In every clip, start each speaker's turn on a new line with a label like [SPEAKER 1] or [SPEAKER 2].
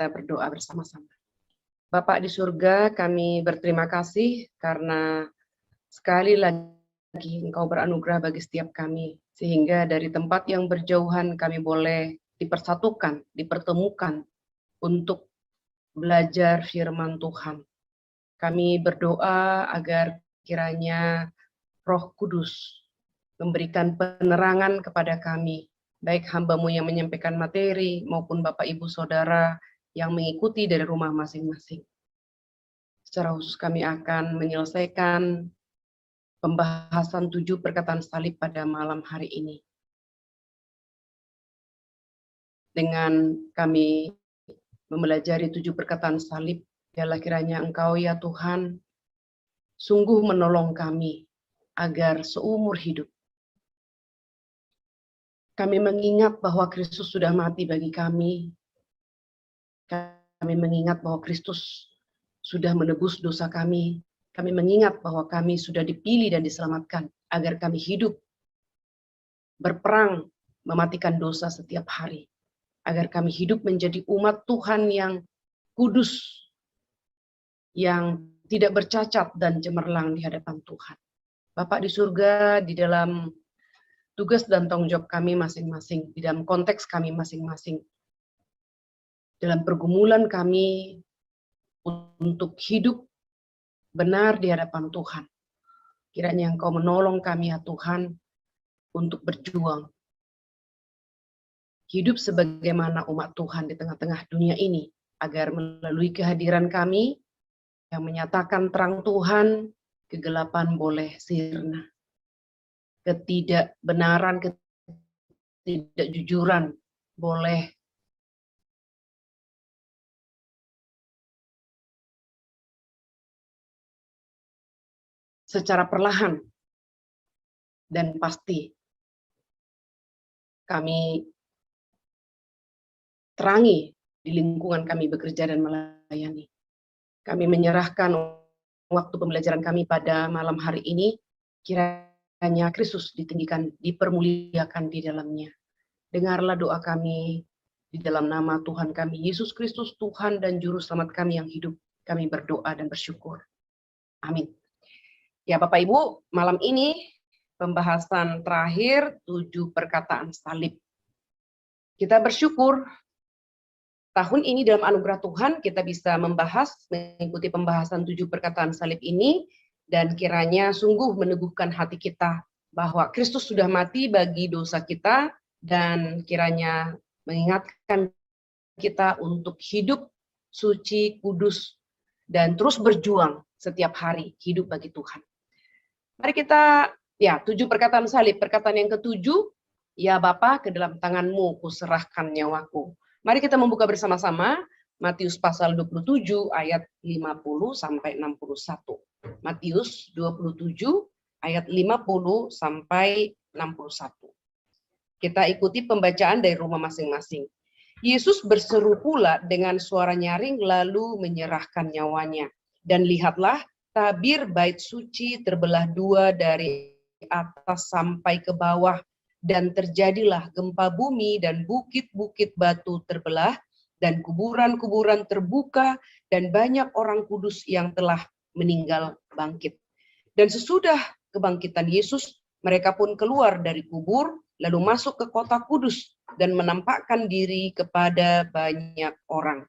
[SPEAKER 1] kita berdoa bersama-sama. Bapak di surga, kami berterima kasih karena sekali lagi Engkau beranugerah bagi setiap kami, sehingga dari tempat yang berjauhan kami boleh dipersatukan, dipertemukan untuk belajar firman Tuhan. Kami berdoa agar kiranya Roh Kudus memberikan penerangan kepada kami, baik hamba-Mu yang menyampaikan materi maupun Bapak Ibu Saudara yang mengikuti dari rumah masing-masing. Secara khusus kami akan menyelesaikan pembahasan 7 perkataan salib pada malam hari ini. Dengan kami mempelajari 7 perkataan salib, biarlah kiranya Engkau ya Tuhan sungguh menolong kami agar seumur hidup kami mengingat bahwa Kristus sudah mati bagi kami. Kami mengingat bahwa Kristus sudah menebus dosa kami. Kami mengingat bahwa kami sudah dipilih dan diselamatkan agar kami hidup berperang mematikan dosa setiap hari. Agar kami hidup menjadi umat Tuhan yang kudus, yang tidak bercacat dan cemerlang di hadapan Tuhan. Bapak di surga, di dalam tugas dan tanggung jawab kami masing-masing, di dalam konteks kami masing-masing, dalam pergumulan kami untuk hidup benar di hadapan Tuhan. Kiranya Engkau menolong kami ya Tuhan untuk berjuang. Hidup sebagaimana umat Tuhan di tengah-tengah dunia ini, agar melalui kehadiran kami yang menyatakan terang Tuhan, kegelapan boleh sirna. Ketidakbenaran, ketidakjujuran boleh secara perlahan dan pasti kami terangi di lingkungan kami bekerja dan melayani. Kami menyerahkan waktu pembelajaran kami pada malam hari ini, kiranya Kristus ditinggikan, dipermuliakan di dalamnya. Dengarlah doa kami di dalam nama Tuhan kami, Yesus Kristus, Tuhan dan Juru Selamat kami yang hidup. Kami berdoa dan bersyukur. Amin. Ya Bapak Ibu, malam ini pembahasan terakhir 7 perkataan salib. Kita bersyukur tahun ini dalam anugerah Tuhan kita bisa mengikuti pembahasan 7 perkataan salib ini, dan kiranya sungguh meneguhkan hati kita bahwa Kristus sudah mati bagi dosa kita, dan kiranya mengingatkan kita untuk hidup suci, kudus, dan terus berjuang setiap hari hidup bagi Tuhan. Mari kita, 7 perkataan salib. Perkataan yang ke-7, ya Bapa, ke dalam tangan-Mu kuserahkan nyawaku. Mari kita membuka bersama-sama Matius pasal 27 ayat 50 sampai 61. Matius 27 ayat 50 sampai 61. Kita ikuti pembacaan dari rumah masing-masing. Yesus berseru pula dengan suara nyaring lalu menyerahkan nyawanya. Dan lihatlah, tabir bait suci terbelah 2 dari atas sampai ke bawah, dan terjadilah gempa bumi dan bukit-bukit batu terbelah dan kuburan-kuburan terbuka dan banyak orang kudus yang telah meninggal bangkit. Dan sesudah kebangkitan Yesus, mereka pun keluar dari kubur lalu masuk ke kota kudus dan menampakkan diri kepada banyak orang.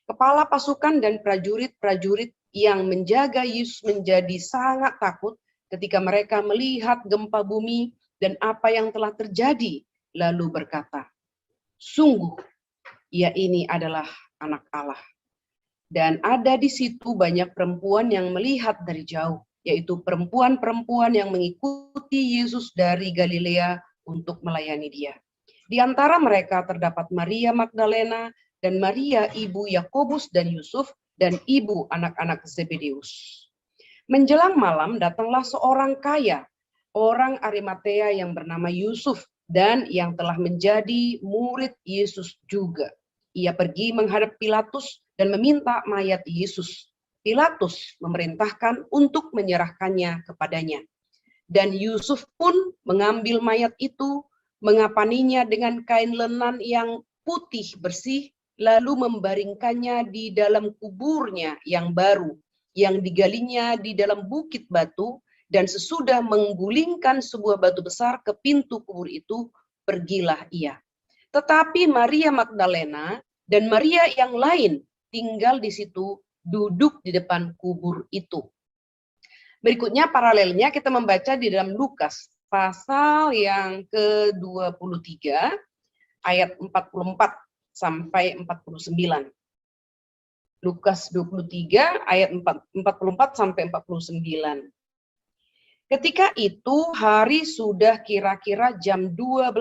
[SPEAKER 1] Kepala pasukan dan prajurit-prajurit yang menjaga Yesus menjadi sangat takut ketika mereka melihat gempa bumi dan apa yang telah terjadi, lalu berkata, sungguh, ia ini adalah anak Allah. Dan ada di situ banyak perempuan yang melihat dari jauh, yaitu perempuan-perempuan yang mengikuti Yesus dari Galilea untuk melayani dia. Di antara mereka terdapat Maria Magdalena dan Maria ibu Yakobus dan Yusuf dan ibu anak-anak Zebedeus. Menjelang malam datanglah seorang kaya, orang Arimatea yang bernama Yusuf dan yang telah menjadi murid Yesus juga. Ia pergi menghadap Pilatus dan meminta mayat Yesus. Pilatus memerintahkan untuk menyerahkannya kepadanya. Dan Yusuf pun mengambil mayat itu, mengapaninya dengan kain lenan yang putih bersih, lalu membaringkannya di dalam kuburnya yang baru, yang digalinya di dalam bukit batu, dan sesudah menggulingkan sebuah batu besar ke pintu kubur itu, pergilah ia. Tetapi Maria Magdalena dan Maria yang lain tinggal di situ, duduk di depan kubur itu. Berikutnya paralelnya kita membaca di dalam Lukas pasal yang ke-23 ayat 44 sampai 49. Lukas 23 ayat 44 sampai 49. Ketika itu hari sudah kira-kira jam 12.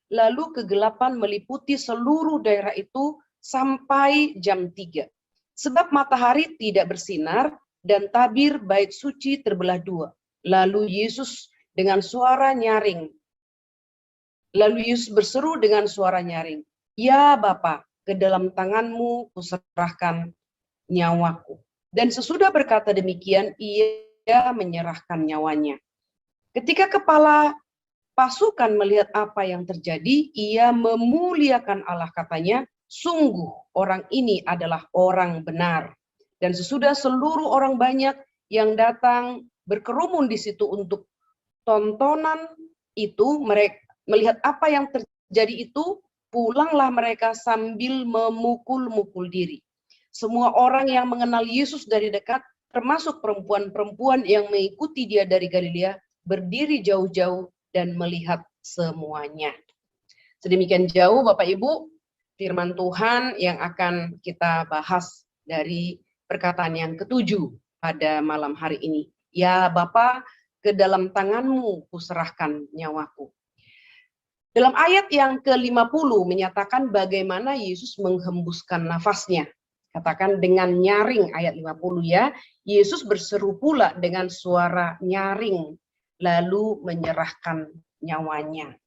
[SPEAKER 1] Lalu kegelapan meliputi seluruh daerah itu sampai jam 3. Sebab matahari tidak bersinar dan tabir bait suci terbelah dua. Lalu Yesus berseru dengan suara nyaring, "Ya Bapa, ke dalam tanganmu kuserahkan nyawaku." Dan sesudah berkata demikian, ia menyerahkan nyawanya. Ketika kepala pasukan melihat apa yang terjadi, ia memuliakan Allah, katanya, "Sungguh orang ini adalah orang benar." Dan sesudah seluruh orang banyak yang datang berkerumun di situ untuk tontonan itu, mereka melihat apa yang terjadi itu, pulanglah mereka sambil memukul-mukul diri. Semua orang yang mengenal Yesus dari dekat, termasuk perempuan-perempuan yang mengikuti dia dari Galilea, berdiri jauh-jauh dan melihat semuanya. Sedemikian jauh Bapak Ibu firman Tuhan yang akan kita bahas dari perkataan yang ke-7 pada malam hari ini. Ya Bapa, ke dalam tanganmu kuserahkan nyawaku. Dalam ayat yang ke-50 menyatakan bagaimana Yesus menghembuskan nafasnya. Katakan dengan nyaring, ayat 50 ya. Yesus berseru pula dengan suara nyaring, lalu menyerahkan nyawanya.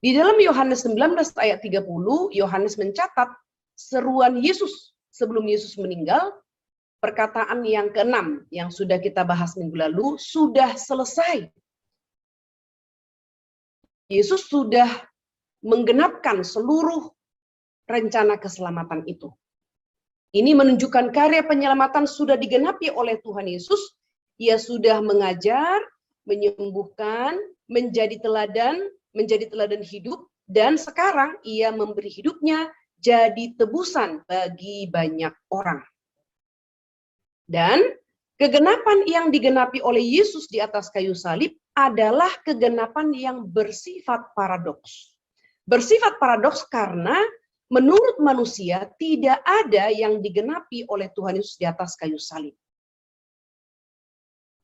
[SPEAKER 1] Di dalam Yohanes 19 ayat 30, Yohanes mencatat seruan Yesus sebelum Yesus meninggal, perkataan yang ke-6 yang sudah kita bahas minggu lalu, sudah selesai. Yesus sudah menggenapkan seluruh rencana keselamatan itu. Ini menunjukkan karya penyelamatan sudah digenapi oleh Tuhan Yesus. Ia sudah mengajar, menyembuhkan, menjadi teladan hidup, dan sekarang ia memberi hidupnya jadi tebusan bagi banyak orang. Dan kegenapan yang digenapi oleh Yesus di atas kayu salib adalah kegenapan yang bersifat paradoks. Bersifat paradoks karena menurut manusia tidak ada yang digenapi oleh Tuhan Yesus di atas kayu salib.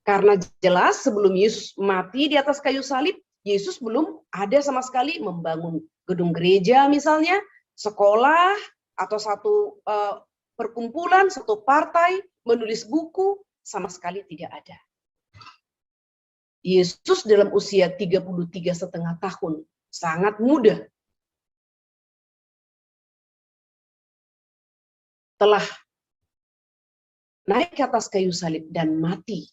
[SPEAKER 1] Karena jelas sebelum Yesus mati di atas kayu salib, Yesus belum ada sama sekali membangun gedung gereja misalnya, sekolah, atau satu perkumpulan, satu partai, menulis buku, sama sekali tidak ada. Yesus dalam usia 33,5 tahun, sangat muda, telah naik ke atas kayu salib dan mati.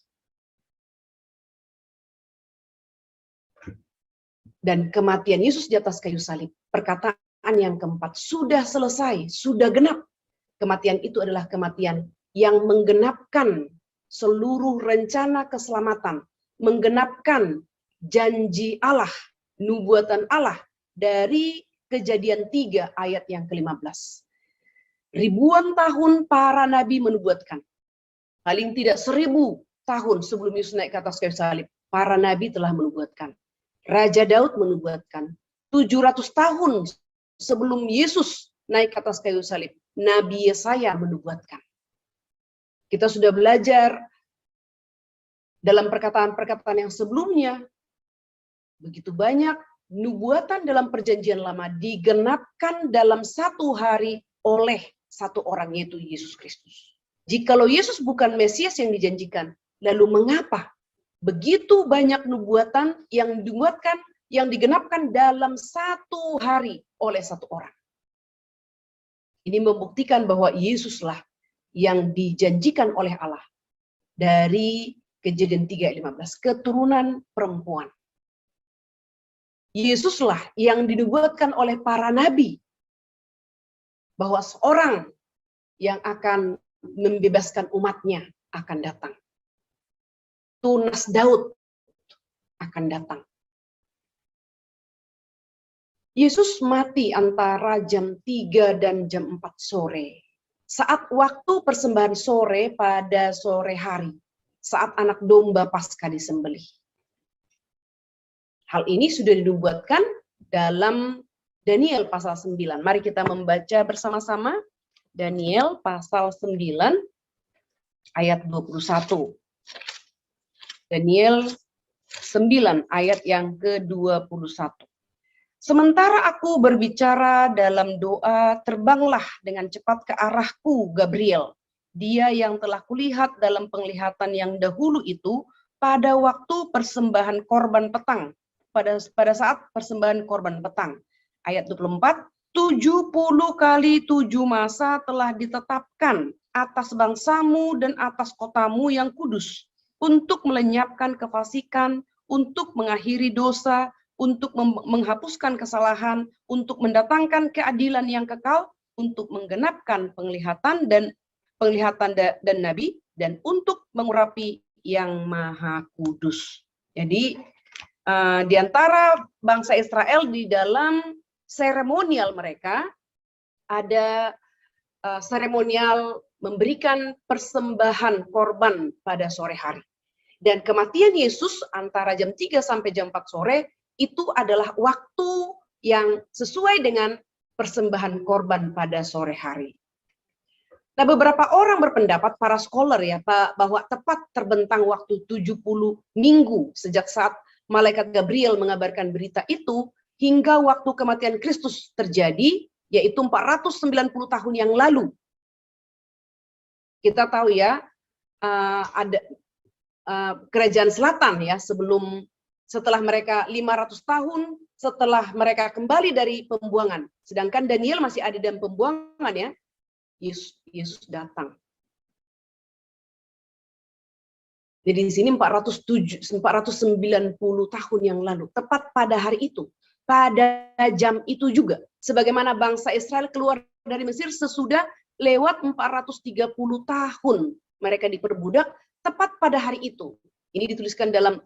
[SPEAKER 1] Dan kematian Yesus di atas kayu salib, perkataan yang keempat, sudah selesai, sudah genap. Kematian itu adalah kematian yang menggenapkan seluruh rencana keselamatan, menggenapkan janji Allah, nubuatan Allah dari Kejadian 3 ayat yang ke-15. Ribuan tahun para nabi menubuatkan. Paling tidak 1000 tahun sebelum Yesus naik ke atas kayu salib, para nabi telah menubuatkan. Raja Daud menubuatkan. 700 tahun sebelum Yesus naik ke atas kayu salib, Nabi Yesaya menubuatkan. Kita sudah belajar dalam perkataan-perkataan yang sebelumnya, begitu banyak nubuatan dalam perjanjian lama digenapkan dalam satu hari oleh satu orang, yaitu Yesus Kristus. Jikalau Yesus bukan Mesias yang dijanjikan, lalu mengapa begitu banyak nubuatan yang dibuatkan, yang digenapkan dalam satu hari oleh satu orang? Ini membuktikan bahwa Yesuslah yang dijanjikan oleh Allah dari Kejadian 3:15, keturunan perempuan. Yesuslah yang dinubuatkan oleh para nabi bahwa seorang yang akan membebaskan umatnya akan datang. Tunas Daud akan datang. Yesus mati antara jam 3 dan jam 4 sore. Saat waktu persembahan sore pada sore hari. Saat anak domba Paskah disembelih. Hal ini sudah dinubuatkan dalam Daniel pasal 9. Mari kita membaca bersama-sama Daniel pasal 9 ayat 21. Daniel 9 ayat yang ke-21. Sementara aku berbicara dalam doa, terbanglah dengan cepat ke arahku Gabriel. Dia yang telah kulihat dalam penglihatan yang dahulu itu pada waktu persembahan korban petang. Pada saat persembahan korban petang. Ayat 24, 70 kali 7 masa telah ditetapkan atas bangsamu dan atas kotamu yang kudus, untuk melenyapkan kefasikan, untuk mengakhiri dosa, untuk menghapuskan kesalahan, untuk mendatangkan keadilan yang kekal, untuk menggenapkan penglihatan dan nabi, dan untuk mengurapi yang maha kudus. Jadi di antara bangsa Israel di dalam seremonial mereka ada seremonial memberikan persembahan korban pada sore hari. Dan kematian Yesus antara jam 3 sampai jam 4 sore itu adalah waktu yang sesuai dengan persembahan korban pada sore hari. Nah, beberapa orang berpendapat, para scholar ya, bahwa tepat terbentang waktu 70 minggu sejak saat malaikat Gabriel mengabarkan berita itu hingga waktu kematian Kristus terjadi, yaitu 490 tahun yang lalu. Kita tahu ya, ada kerajaan selatan ya, setelah mereka 500 tahun setelah mereka kembali dari pembuangan. Sedangkan Daniel masih ada dalam pembuangan ya. Yesus datang. Jadi di sini 490 tahun yang lalu, tepat pada hari itu, pada jam itu juga, sebagaimana bangsa Israel keluar dari Mesir sesudah lewat 430 tahun mereka diperbudak, tepat pada hari itu. Ini dituliskan dalam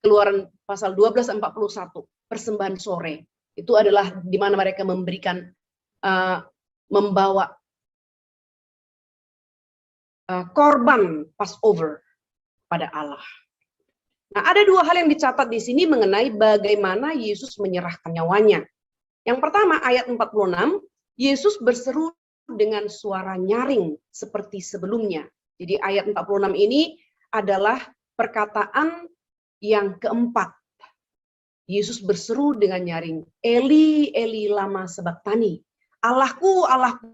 [SPEAKER 1] Keluaran pasal 12:41, persembahan sore. Itu adalah di mana mereka memberikan, membawa korban Passover pada Allah. Nah, ada dua hal yang dicatat di sini mengenai bagaimana Yesus menyerahkan nyawanya. Yang pertama, ayat 46, Yesus berseru dengan suara nyaring seperti sebelumnya. Jadi ayat 46 ini adalah perkataan yang keempat. Yesus berseru dengan nyaring, Eli, Eli lama sabachthani. Allahku, Allahku,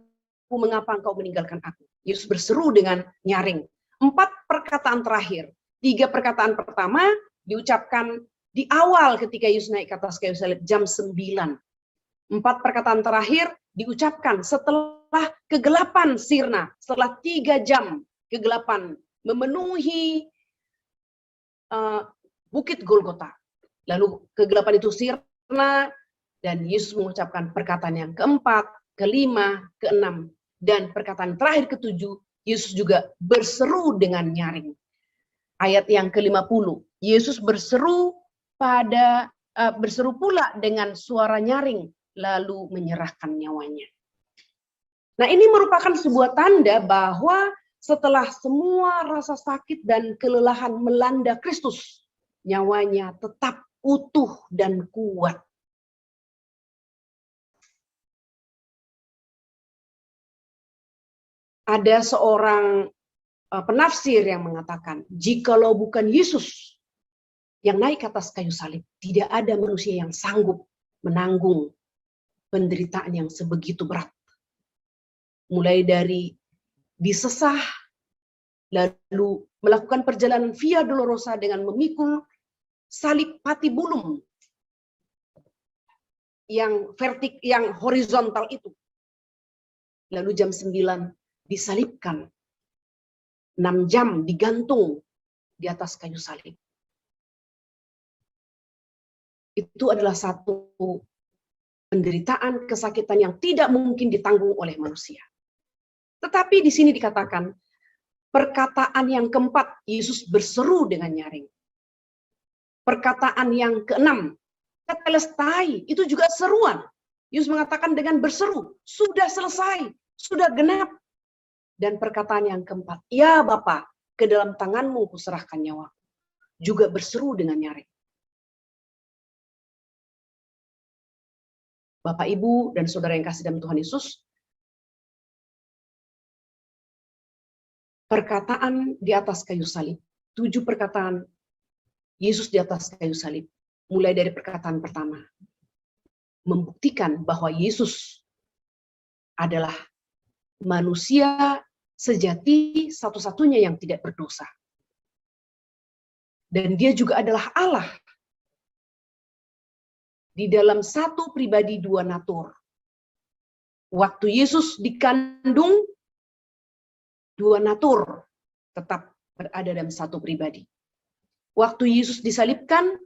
[SPEAKER 1] mengapa engkau meninggalkan aku? Yesus berseru dengan nyaring. 4 perkataan terakhir. 3 perkataan pertama diucapkan di awal ketika Yesus naik ke atas kayu salib jam 9. 4 perkataan terakhir diucapkan setelah kegelapan sirna, setelah 3 jam kegelapan memenuhi Bukit Golgota. Lalu kegelapan itu sirna dan Yesus mengucapkan perkataan yang keempat, kelima, keenam, dan perkataan terakhir ketujuh, Yesus juga berseru dengan nyaring. Ayat yang ke-50, Yesus berseru pula dengan suara nyaring, lalu menyerahkan nyawanya. Nah, ini merupakan sebuah tanda bahwa setelah semua rasa sakit dan kelelahan melanda Kristus, nyawanya tetap utuh dan kuat. Ada seorang penafsir yang mengatakan, jikalau bukan Yesus yang naik ke atas kayu salib, tidak ada manusia yang sanggup menanggung penderitaan yang sebegitu berat. Mulai dari disesah, lalu melakukan perjalanan Via Dolorosa dengan memikul salib patibulum yang horizontal itu. Lalu jam 9 disalibkan. 6 jam digantung di atas kayu salib. itu adalah satu penderitaan, kesakitan yang tidak mungkin ditanggung oleh manusia. Tetapi di sini dikatakan, perkataan yang keempat, Yesus berseru dengan nyaring. Perkataan yang keenam, tetelestai, itu juga seruan. Yesus mengatakan dengan berseru, sudah selesai, sudah genap. Dan perkataan yang keempat, ya Bapa, ke dalam tanganmu kuserahkan nyawaku. Juga berseru dengan nyaring. Bapak, Ibu, dan saudara yang kasih dalam Tuhan Yesus, perkataan di atas kayu salib, 7 perkataan Yesus di atas kayu salib, mulai dari perkataan pertama, membuktikan bahwa Yesus adalah manusia sejati satu-satunya yang tidak berdosa. Dan dia juga adalah Allah. Di dalam satu pribadi dua natur. Waktu Yesus dikandung, dua natur tetap berada dalam satu pribadi. Waktu Yesus disalibkan,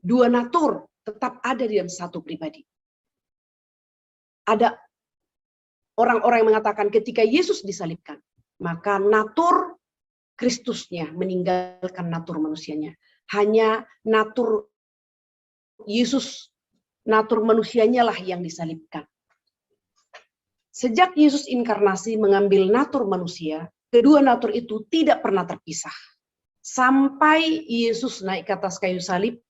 [SPEAKER 1] dua natur tetap ada di dalam satu pribadi. Ada orang-orang yang mengatakan ketika Yesus disalibkan, maka natur Kristusnya meninggalkan natur manusianya. Hanya natur Yesus, natur manusianya lah yang disalibkan. Sejak Yesus inkarnasi mengambil natur manusia, kedua natur itu tidak pernah terpisah. Sampai Yesus naik ke atas kayu salib,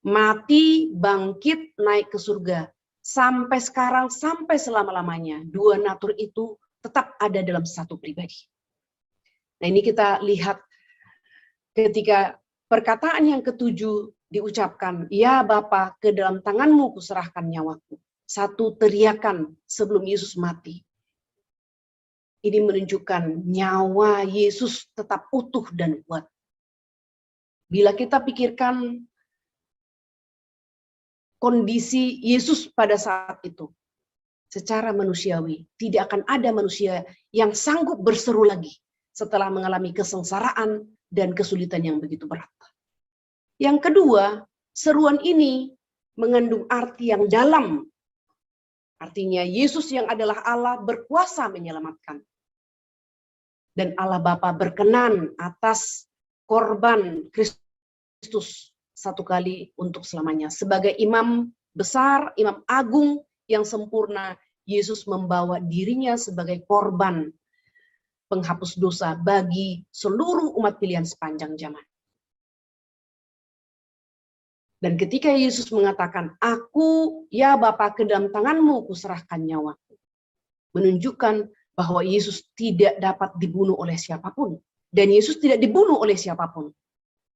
[SPEAKER 1] mati, bangkit, naik ke surga. Sampai sekarang, sampai selama-lamanya, dua natur itu tetap ada dalam satu pribadi. Nah, ini kita lihat ketika perkataan yang ketujuh diucapkan, ya Bapa, ke dalam tanganmu kuserahkan nyawaku. Satu teriakan sebelum Yesus mati. Ini menunjukkan nyawa Yesus tetap utuh dan kuat. Bila kita pikirkan kondisi Yesus pada saat itu, secara manusiawi, tidak akan ada manusia yang sanggup berseru lagi setelah mengalami kesengsaraan dan kesulitan yang begitu berat. Yang kedua, seruan ini mengandung arti yang dalam. Artinya Yesus yang adalah Allah berkuasa menyelamatkan. Dan Allah Bapa berkenan atas korban Kristus satu kali untuk selamanya. Sebagai imam besar, imam agung yang sempurna, Yesus membawa dirinya sebagai korban penghapus dosa bagi seluruh umat pilihan sepanjang zaman. Dan ketika Yesus mengatakan, aku ya Bapa ke dalam tanganmu kuserahkan nyawaku. Menunjukkan bahwa Yesus tidak dapat dibunuh oleh siapapun. Dan Yesus tidak dibunuh oleh siapapun.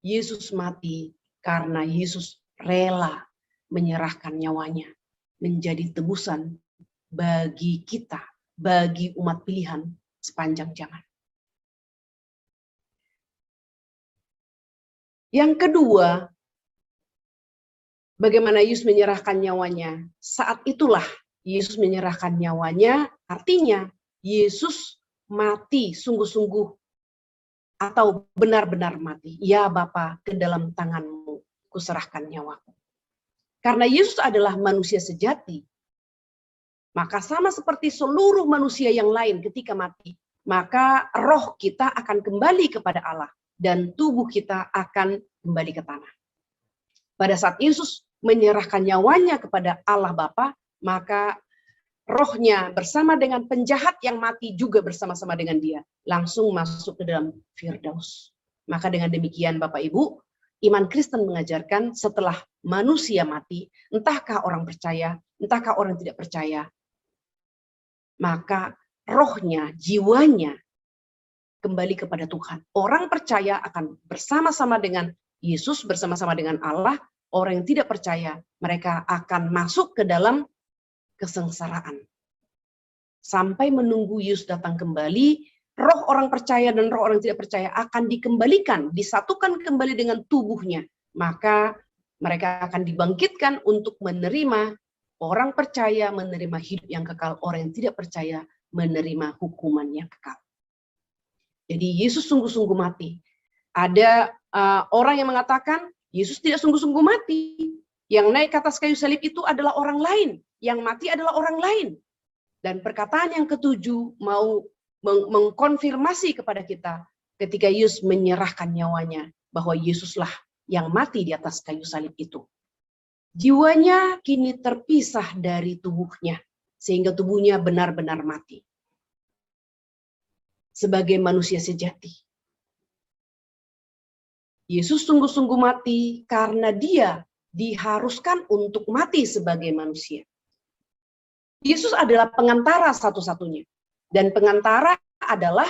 [SPEAKER 1] Yesus mati karena Yesus rela menyerahkan nyawanya. Menjadi tebusan bagi kita, bagi umat pilihan sepanjang zaman. Yang kedua, bagaimana Yesus menyerahkan nyawanya? Saat itulah Yesus menyerahkan nyawanya, artinya Yesus mati sungguh-sungguh atau benar-benar mati. Ya Bapa, ke dalam tanganmu kuserahkan nyawaku. Karena Yesus adalah manusia sejati, maka sama seperti seluruh manusia yang lain ketika mati, maka roh kita akan kembali kepada Allah dan tubuh kita akan kembali ke tanah. Pada saat Yesus menyerahkan nyawanya kepada Allah Bapa, maka rohnya bersama dengan penjahat yang mati juga bersama-sama dengan dia. Langsung masuk ke dalam Firdaus. Maka dengan demikian Bapak Ibu, iman Kristen mengajarkan setelah manusia mati, entahkah orang percaya, entahkah orang tidak percaya, maka rohnya, jiwanya kembali kepada Tuhan. Orang percaya akan bersama-sama dengan Yesus, bersama-sama dengan Allah. Orang yang tidak percaya, mereka akan masuk ke dalam kesengsaraan. Sampai menunggu Yesus datang kembali, roh orang percaya dan roh orang tidak percaya akan dikembalikan, disatukan kembali dengan tubuhnya. Maka mereka akan dibangkitkan untuk menerima, orang percaya menerima hidup yang kekal, orang yang tidak percaya menerima hukuman yang kekal. Jadi Yesus sungguh-sungguh mati. Ada orang yang mengatakan Yesus tidak sungguh-sungguh mati. Yang naik ke atas kayu salib itu adalah orang lain. Yang mati adalah orang lain. Dan perkataan yang ketujuh mau mengkonfirmasi kepada kita ketika Yesus menyerahkan nyawanya, bahwa Yesuslah yang mati di atas kayu salib itu. Jiwanya kini terpisah dari tubuhnya, sehingga tubuhnya benar-benar mati. Sebagai manusia sejati, Yesus sungguh-sungguh mati karena dia diharuskan untuk mati sebagai manusia. Yesus adalah pengantara satu-satunya. Dan pengantara adalah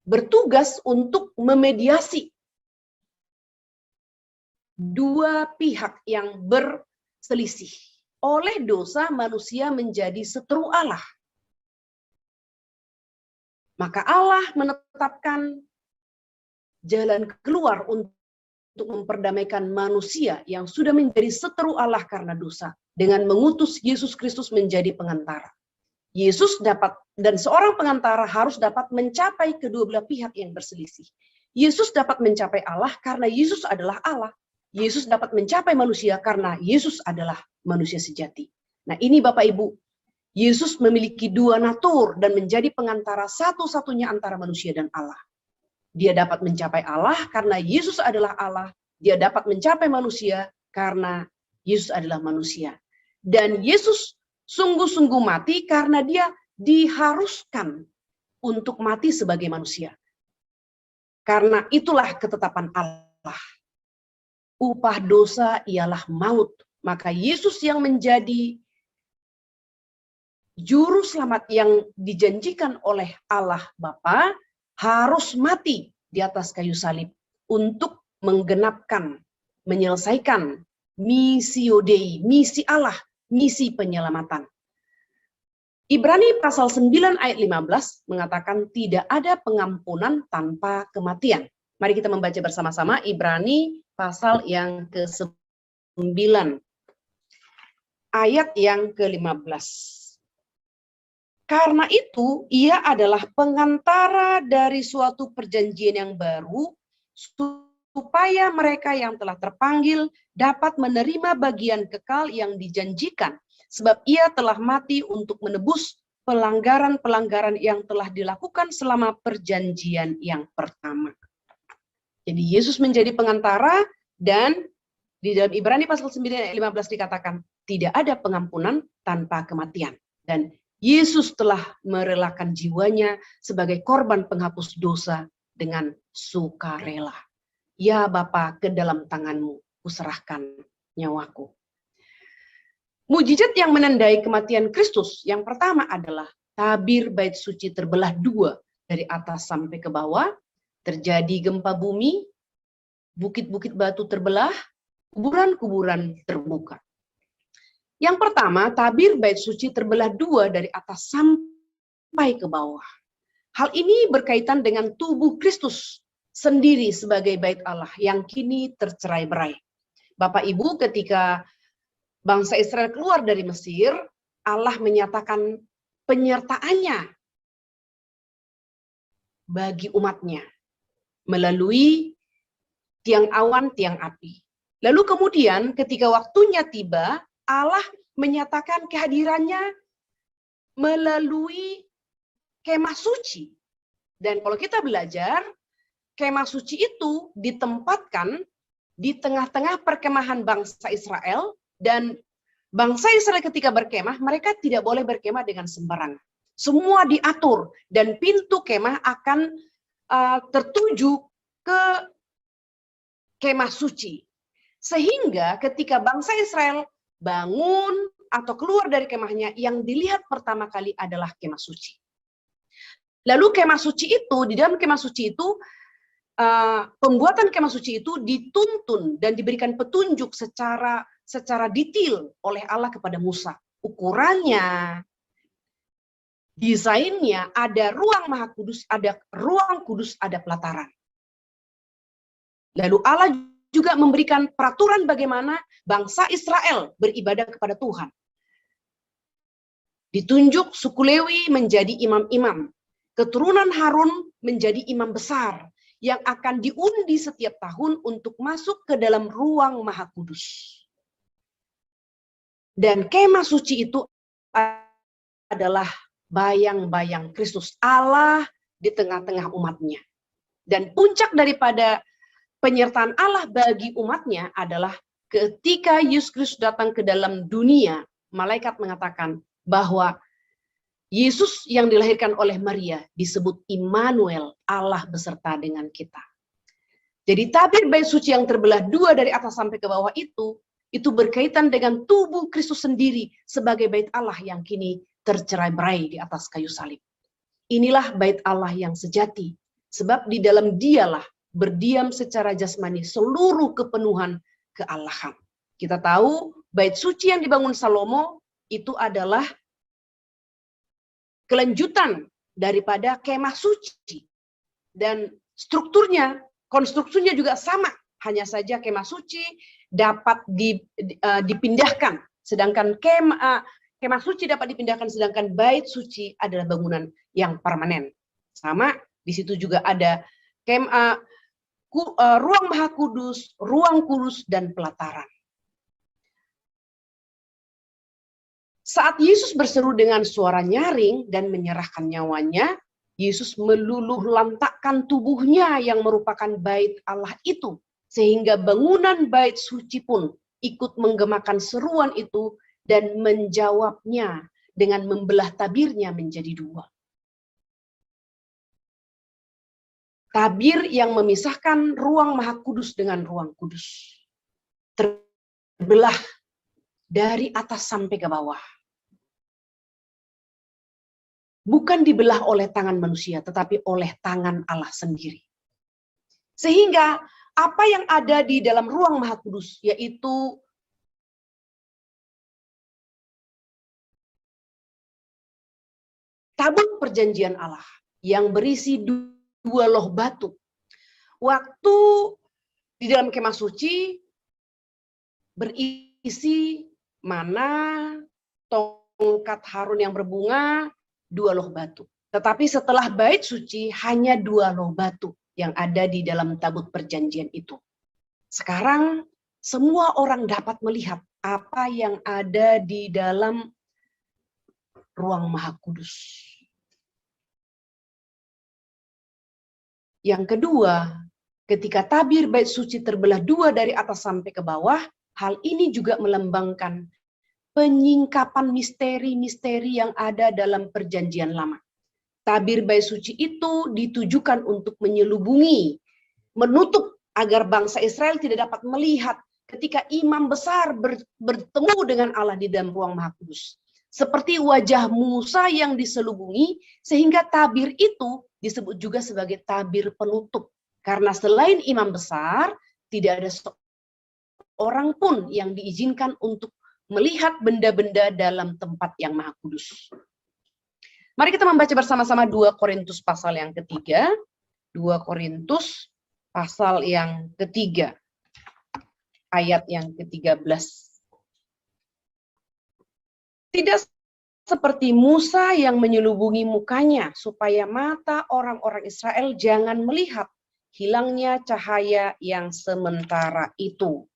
[SPEAKER 1] bertugas untuk memediasi dua pihak yang berselisih. Oleh dosa manusia menjadi seteru Allah. Maka Allah menetapkan jalan keluar untuk memperdamaikan manusia yang sudah menjadi seteru Allah karena dosa, dengan mengutus Yesus Kristus menjadi pengantara. Yesus dapat, dan seorang pengantara harus dapat mencapai kedua belah pihak yang berselisih. Yesus dapat mencapai Allah karena Yesus adalah Allah. Yesus dapat mencapai manusia karena Yesus adalah manusia sejati. Nah, ini Bapak Ibu, Yesus memiliki dua natur dan menjadi pengantara satu-satunya antara manusia dan Allah. Dia dapat mencapai Allah karena Yesus adalah Allah. Dia dapat mencapai manusia karena Yesus adalah manusia. Dan Yesus sungguh-sungguh mati karena dia diharuskan untuk mati sebagai manusia. Karena itulah ketetapan Allah. Upah dosa ialah maut. Maka Yesus yang menjadi juru selamat yang dijanjikan oleh Allah Bapa harus mati di atas kayu salib untuk menggenapkan, menyelesaikan missio Dei, misi Allah, misi penyelamatan. Ibrani pasal 9 ayat 15 mengatakan tidak ada pengampunan tanpa kematian. Mari kita membaca bersama-sama Ibrani pasal yang ke-9 ayat yang ke-15. Karena itu, ia adalah pengantara dari suatu perjanjian yang baru, supaya mereka yang telah terpanggil dapat menerima bagian kekal yang dijanjikan. Sebab ia telah mati untuk menebus pelanggaran-pelanggaran yang telah dilakukan selama perjanjian yang pertama. Jadi Yesus menjadi pengantara, dan di dalam Ibrani pasal 9 ayat 15 dikatakan, tidak ada pengampunan tanpa kematian. Dan Yesus telah merelakan jiwanya sebagai korban penghapus dosa dengan sukarela. Ya Bapa, ke dalam tanganmu kuserahkan nyawaku. Mujizat yang menandai kematian Kristus yang pertama adalah tabir bait suci terbelah dua dari atas sampai ke bawah, terjadi gempa bumi, bukit-bukit batu terbelah, kuburan-kuburan terbuka. Yang pertama, tabir bait suci terbelah dua dari atas sampai ke bawah. Hal ini berkaitan dengan tubuh Kristus sendiri sebagai bait Allah yang kini tercerai-berai. Bapak Ibu, ketika bangsa Israel keluar dari Mesir, Allah menyatakan penyertaannya bagi umatnya melalui tiang awan, tiang api. Lalu kemudian ketika waktunya tiba, Allah menyatakan kehadirannya melalui kemah suci. Dan kalau kita belajar, kemah suci itu ditempatkan di tengah-tengah perkemahan bangsa Israel, dan bangsa Israel ketika berkemah, mereka tidak boleh berkemah dengan sembarangan. Semua diatur, dan pintu kemah akan tertuju ke kemah suci. Sehingga ketika bangsa Israel bangun atau keluar dari kemahnya, yang dilihat pertama kali adalah kemah suci. Lalu kemah suci itu, di dalam kemah suci itu, pembuatan kemah suci itu dituntun dan diberikan petunjuk secara detail oleh Allah kepada Musa. Ukurannya, desainnya, ada ruang maha kudus, ada ruang kudus, ada pelataran. Lalu Allah juga memberikan peraturan bagaimana bangsa Israel beribadah kepada Tuhan. Ditunjuk suku Lewi menjadi imam-imam. Keturunan Harun menjadi imam besar yang akan diundi setiap tahun untuk masuk ke dalam ruang Maha Kudus. Dan kemah suci itu adalah bayang-bayang Kristus Allah di tengah-tengah umatnya. Dan puncak daripada penyertaan Allah bagi umatnya adalah ketika Yesus Kristus datang ke dalam dunia, malaikat mengatakan bahwa Yesus yang dilahirkan oleh Maria disebut Immanuel, Allah beserta dengan kita. Jadi tabir bait suci yang terbelah dua dari atas sampai ke bawah itu berkaitan dengan tubuh Kristus sendiri sebagai bait Allah yang kini tercerai-berai di atas kayu salib. Inilah bait Allah yang sejati, sebab di dalam dialah berdiam secara jasmani seluruh kepenuhan kealahan. Kita tahu bait suci yang dibangun Salomo itu adalah kelanjutan daripada kemah suci. Dan strukturnya, konstruksinya juga sama. Hanya saja kemah suci dapat dipindahkan. Sedangkan kemah suci dapat dipindahkan, sedangkan bait suci adalah bangunan yang permanen. Sama, di situ juga ada ruang Maha Kudus, ruang kudus, dan pelataran. Saat Yesus berseru dengan suara nyaring dan menyerahkan nyawanya, Yesus meluluh lantakkan tubuhnya yang merupakan bait Allah itu, sehingga bangunan bait suci pun ikut menggemakan seruan itu dan menjawabnya dengan membelah tabirnya menjadi dua. Tabir yang memisahkan ruang Maha Kudus dengan ruang kudus terbelah dari atas sampai ke bawah. Bukan dibelah oleh tangan manusia, tetapi oleh tangan Allah sendiri. Sehingga apa yang ada di dalam ruang Maha Kudus, yaitu tabut perjanjian Allah yang berisi dua loh batu. Waktu di dalam kemah suci berisi mana, tongkat Harun yang berbunga, dua loh batu. Tetapi setelah bait suci hanya dua loh batu yang ada di dalam tabut perjanjian itu. Sekarang semua orang dapat melihat apa yang ada di dalam ruang Maha Kudus. Yang kedua, ketika tabir bait suci terbelah dua dari atas sampai ke bawah, hal ini juga melambangkan penyingkapan misteri-misteri yang ada dalam perjanjian lama. Tabir bait suci itu ditujukan untuk menyelubungi, menutup agar bangsa Israel tidak dapat melihat ketika imam besar bertemu dengan Allah di dalam ruang Maha Kudus. Seperti wajah Musa yang diselubungi, sehingga tabir itu disebut juga sebagai tabir penutup. Karena selain imam besar, tidak ada seorang pun yang diizinkan untuk melihat benda-benda dalam tempat yang Maha Kudus. Mari kita membaca bersama-sama 2 Korintus pasal yang ketiga. 2 Korintus pasal yang ketiga. Ayat yang ke-13. Tidak seperti Musa yang menyelubungi mukanya supaya mata orang-orang Israel jangan melihat hilangnya cahaya yang sementara itu.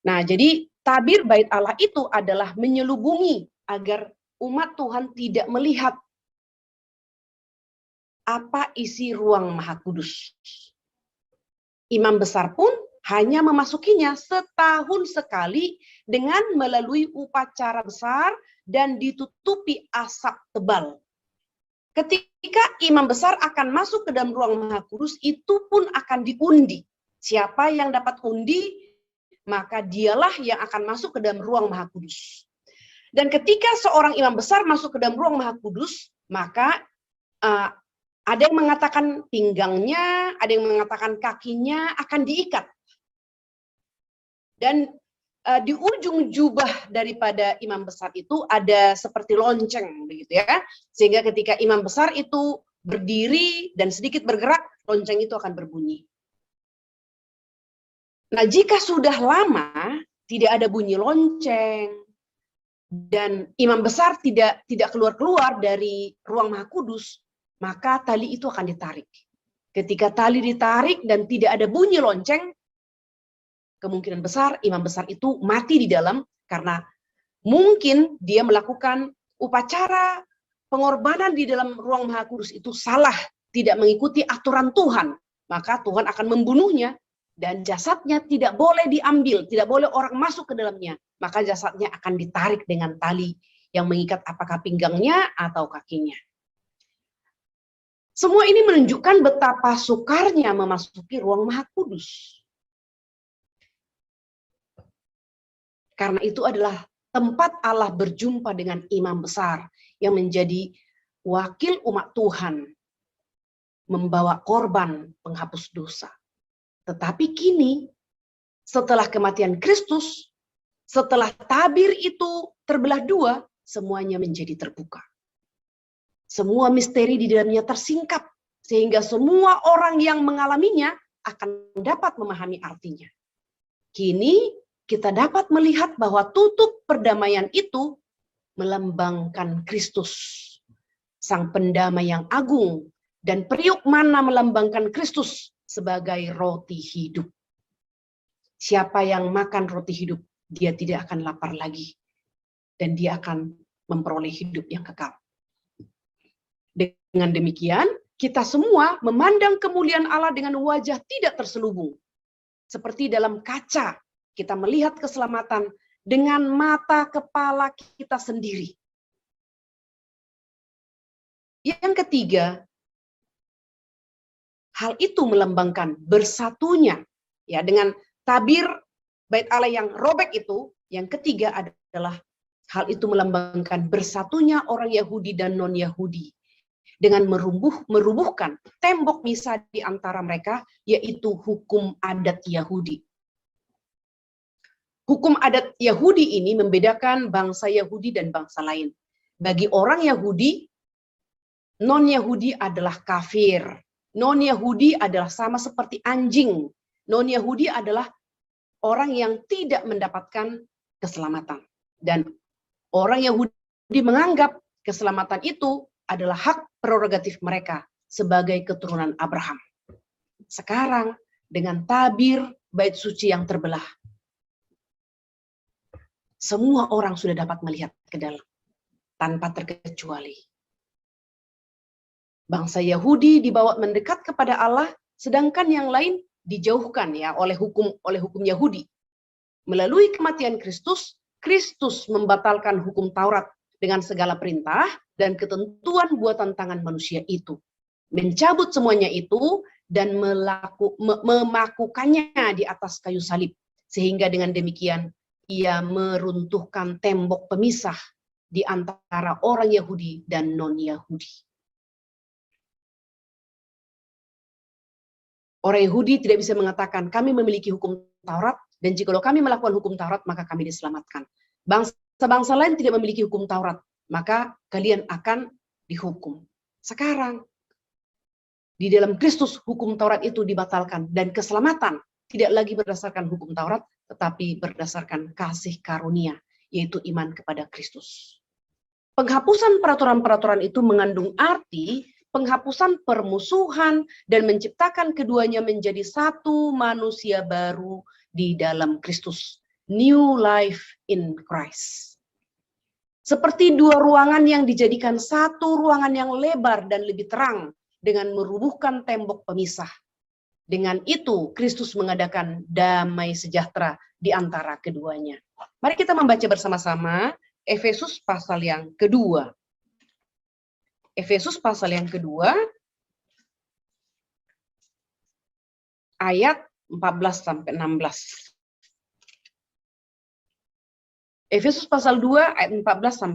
[SPEAKER 1] Nah, jadi tabir bait Allah itu adalah menyelubungi agar umat Tuhan tidak melihat apa isi ruang Maha Kudus. Imam besar pun hanya memasukinya setahun sekali dengan melalui upacara besar dan ditutupi asap tebal. Ketika imam besar akan masuk ke dalam ruang Maha Kudus, itu pun akan diundi. Siapa yang dapat undi, maka dialah yang akan masuk ke dalam ruang Maha Kudus. Dan ketika seorang imam besar masuk ke dalam ruang Maha Kudus, maka ada yang mengatakan pinggangnya, ada yang mengatakan kakinya akan diikat. Dan di ujung jubah daripada imam besar itu ada seperti lonceng, begitu ya. Sehingga ketika imam besar itu berdiri dan sedikit bergerak, lonceng itu akan berbunyi. Nah, jika sudah lama tidak ada bunyi lonceng dan imam besar tidak keluar-keluar dari ruang Maha Kudus, maka tali itu akan ditarik. Ketika tali ditarik dan tidak ada bunyi lonceng, kemungkinan besar imam besar itu mati di dalam, karena mungkin dia melakukan upacara pengorbanan di dalam ruang Maha Kudus itu salah, tidak mengikuti aturan Tuhan. Maka Tuhan akan membunuhnya dan jasadnya tidak boleh diambil, tidak boleh orang masuk ke dalamnya. Maka jasadnya akan ditarik dengan tali yang mengikat apakah pinggangnya atau kakinya. Semua ini menunjukkan betapa sukarnya memasuki ruang Maha Kudus. Karena itu adalah tempat Allah berjumpa dengan imam besar yang menjadi wakil umat Tuhan, membawa korban penghapus dosa. Tetapi kini, setelah kematian Kristus, setelah tabir itu terbelah dua, semuanya menjadi terbuka. Semua misteri di dalamnya tersingkap, sehingga semua orang yang mengalaminya akan dapat memahami artinya. Kini kita dapat melihat bahwa tutup perdamaian itu melambangkan Kristus, Sang Pendamai yang agung, dan periuk mana melambangkan Kristus sebagai roti hidup. Siapa yang makan roti hidup, dia tidak akan lapar lagi, dan dia akan memperoleh hidup yang kekal. Dengan demikian, kita semua memandang kemuliaan Allah dengan wajah tidak terselubung. Seperti dalam kaca, kita melihat keselamatan dengan mata kepala kita sendiri. Yang ketiga, hal itu melambangkan bersatunya, ya, dengan tabir Bait Allah yang robek itu. Yang ketiga adalah hal itu melambangkan bersatunya orang Yahudi dan non-Yahudi dengan merubuhkan tembok misah di antara mereka, yaitu hukum adat Yahudi. Hukum adat Yahudi ini membedakan bangsa Yahudi dan bangsa lain. Bagi orang Yahudi, non-Yahudi adalah kafir. Non-Yahudi adalah sama seperti anjing. Non-Yahudi adalah orang yang tidak mendapatkan keselamatan. Dan orang Yahudi menganggap keselamatan itu adalah hak prerogatif mereka sebagai keturunan Abraham. Sekarang, dengan tabir bait suci yang terbelah, semua orang sudah dapat melihat ke dalam, tanpa terkecuali. Bangsa Yahudi dibawa mendekat kepada Allah, sedangkan yang lain dijauhkan, ya, oleh hukum Yahudi. Melalui kematian Kristus, Kristus membatalkan hukum Taurat dengan segala perintah dan ketentuan buatan tangan manusia itu. Mencabut semuanya itu dan memakukannya di atas kayu salib. Sehingga dengan demikian, ia meruntuhkan tembok pemisah di antara orang Yahudi dan non-Yahudi. Orang Yahudi tidak bisa mengatakan, kami memiliki hukum Taurat, dan jikalau kami melakukan hukum Taurat, maka kami diselamatkan. Bangsa-bangsa lain tidak memiliki hukum Taurat, maka kalian akan dihukum. Sekarang, di dalam Kristus, hukum Taurat itu dibatalkan, dan keselamatan tidak lagi berdasarkan hukum Taurat, tetapi berdasarkan kasih karunia, yaitu iman kepada Kristus. Penghapusan peraturan-peraturan itu mengandung arti penghapusan permusuhan dan menciptakan keduanya menjadi satu manusia baru di dalam Kristus. New life in Christ. Seperti dua ruangan yang dijadikan satu ruangan yang lebar dan lebih terang dengan merubuhkan tembok pemisah. Dengan itu, Kristus mengadakan damai sejahtera di antara keduanya. Mari kita membaca bersama-sama Efesus pasal yang kedua. Efesus pasal yang kedua, ayat 14-16. Efesus pasal 2, ayat 14-16.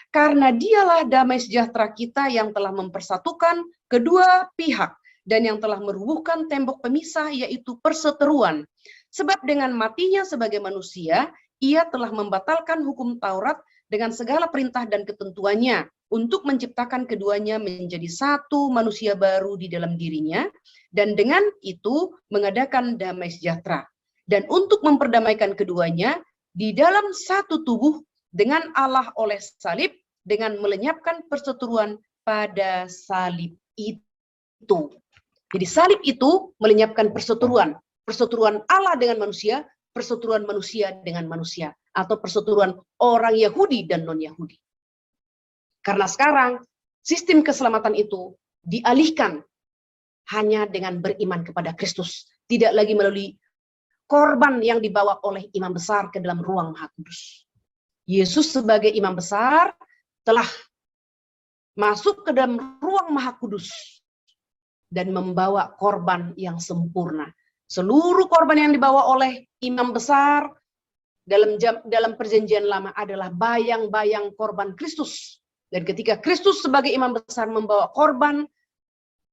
[SPEAKER 1] Karena dialah damai sejahtera kita yang telah mempersatukan kedua pihak, dan yang telah merubuhkan tembok pemisah, yaitu perseteruan. Sebab dengan matinya sebagai manusia, ia telah membatalkan hukum Taurat dengan segala perintah dan ketentuannya, untuk menciptakan keduanya menjadi satu manusia baru di dalam dirinya, dan dengan itu mengadakan damai sejahtera. Dan untuk memperdamaikan keduanya di dalam satu tubuh dengan Allah oleh salib, dengan melenyapkan perseteruan pada salib itu. Jadi salib itu melenyapkan perseteruan. Perseteruan Allah dengan manusia, perseteruan manusia dengan manusia. Atau perseteruan orang Yahudi dan non-Yahudi. Karena sekarang sistem keselamatan itu dialihkan hanya dengan beriman kepada Kristus. Tidak lagi melalui korban yang dibawa oleh imam besar ke dalam ruang Maha Kudus. Yesus sebagai imam besar telah masuk ke dalam ruang Maha Kudus dan membawa korban yang sempurna. Seluruh korban yang dibawa oleh imam besar dalam perjanjian lama adalah bayang-bayang korban Kristus. Dan ketika Kristus sebagai imam besar membawa korban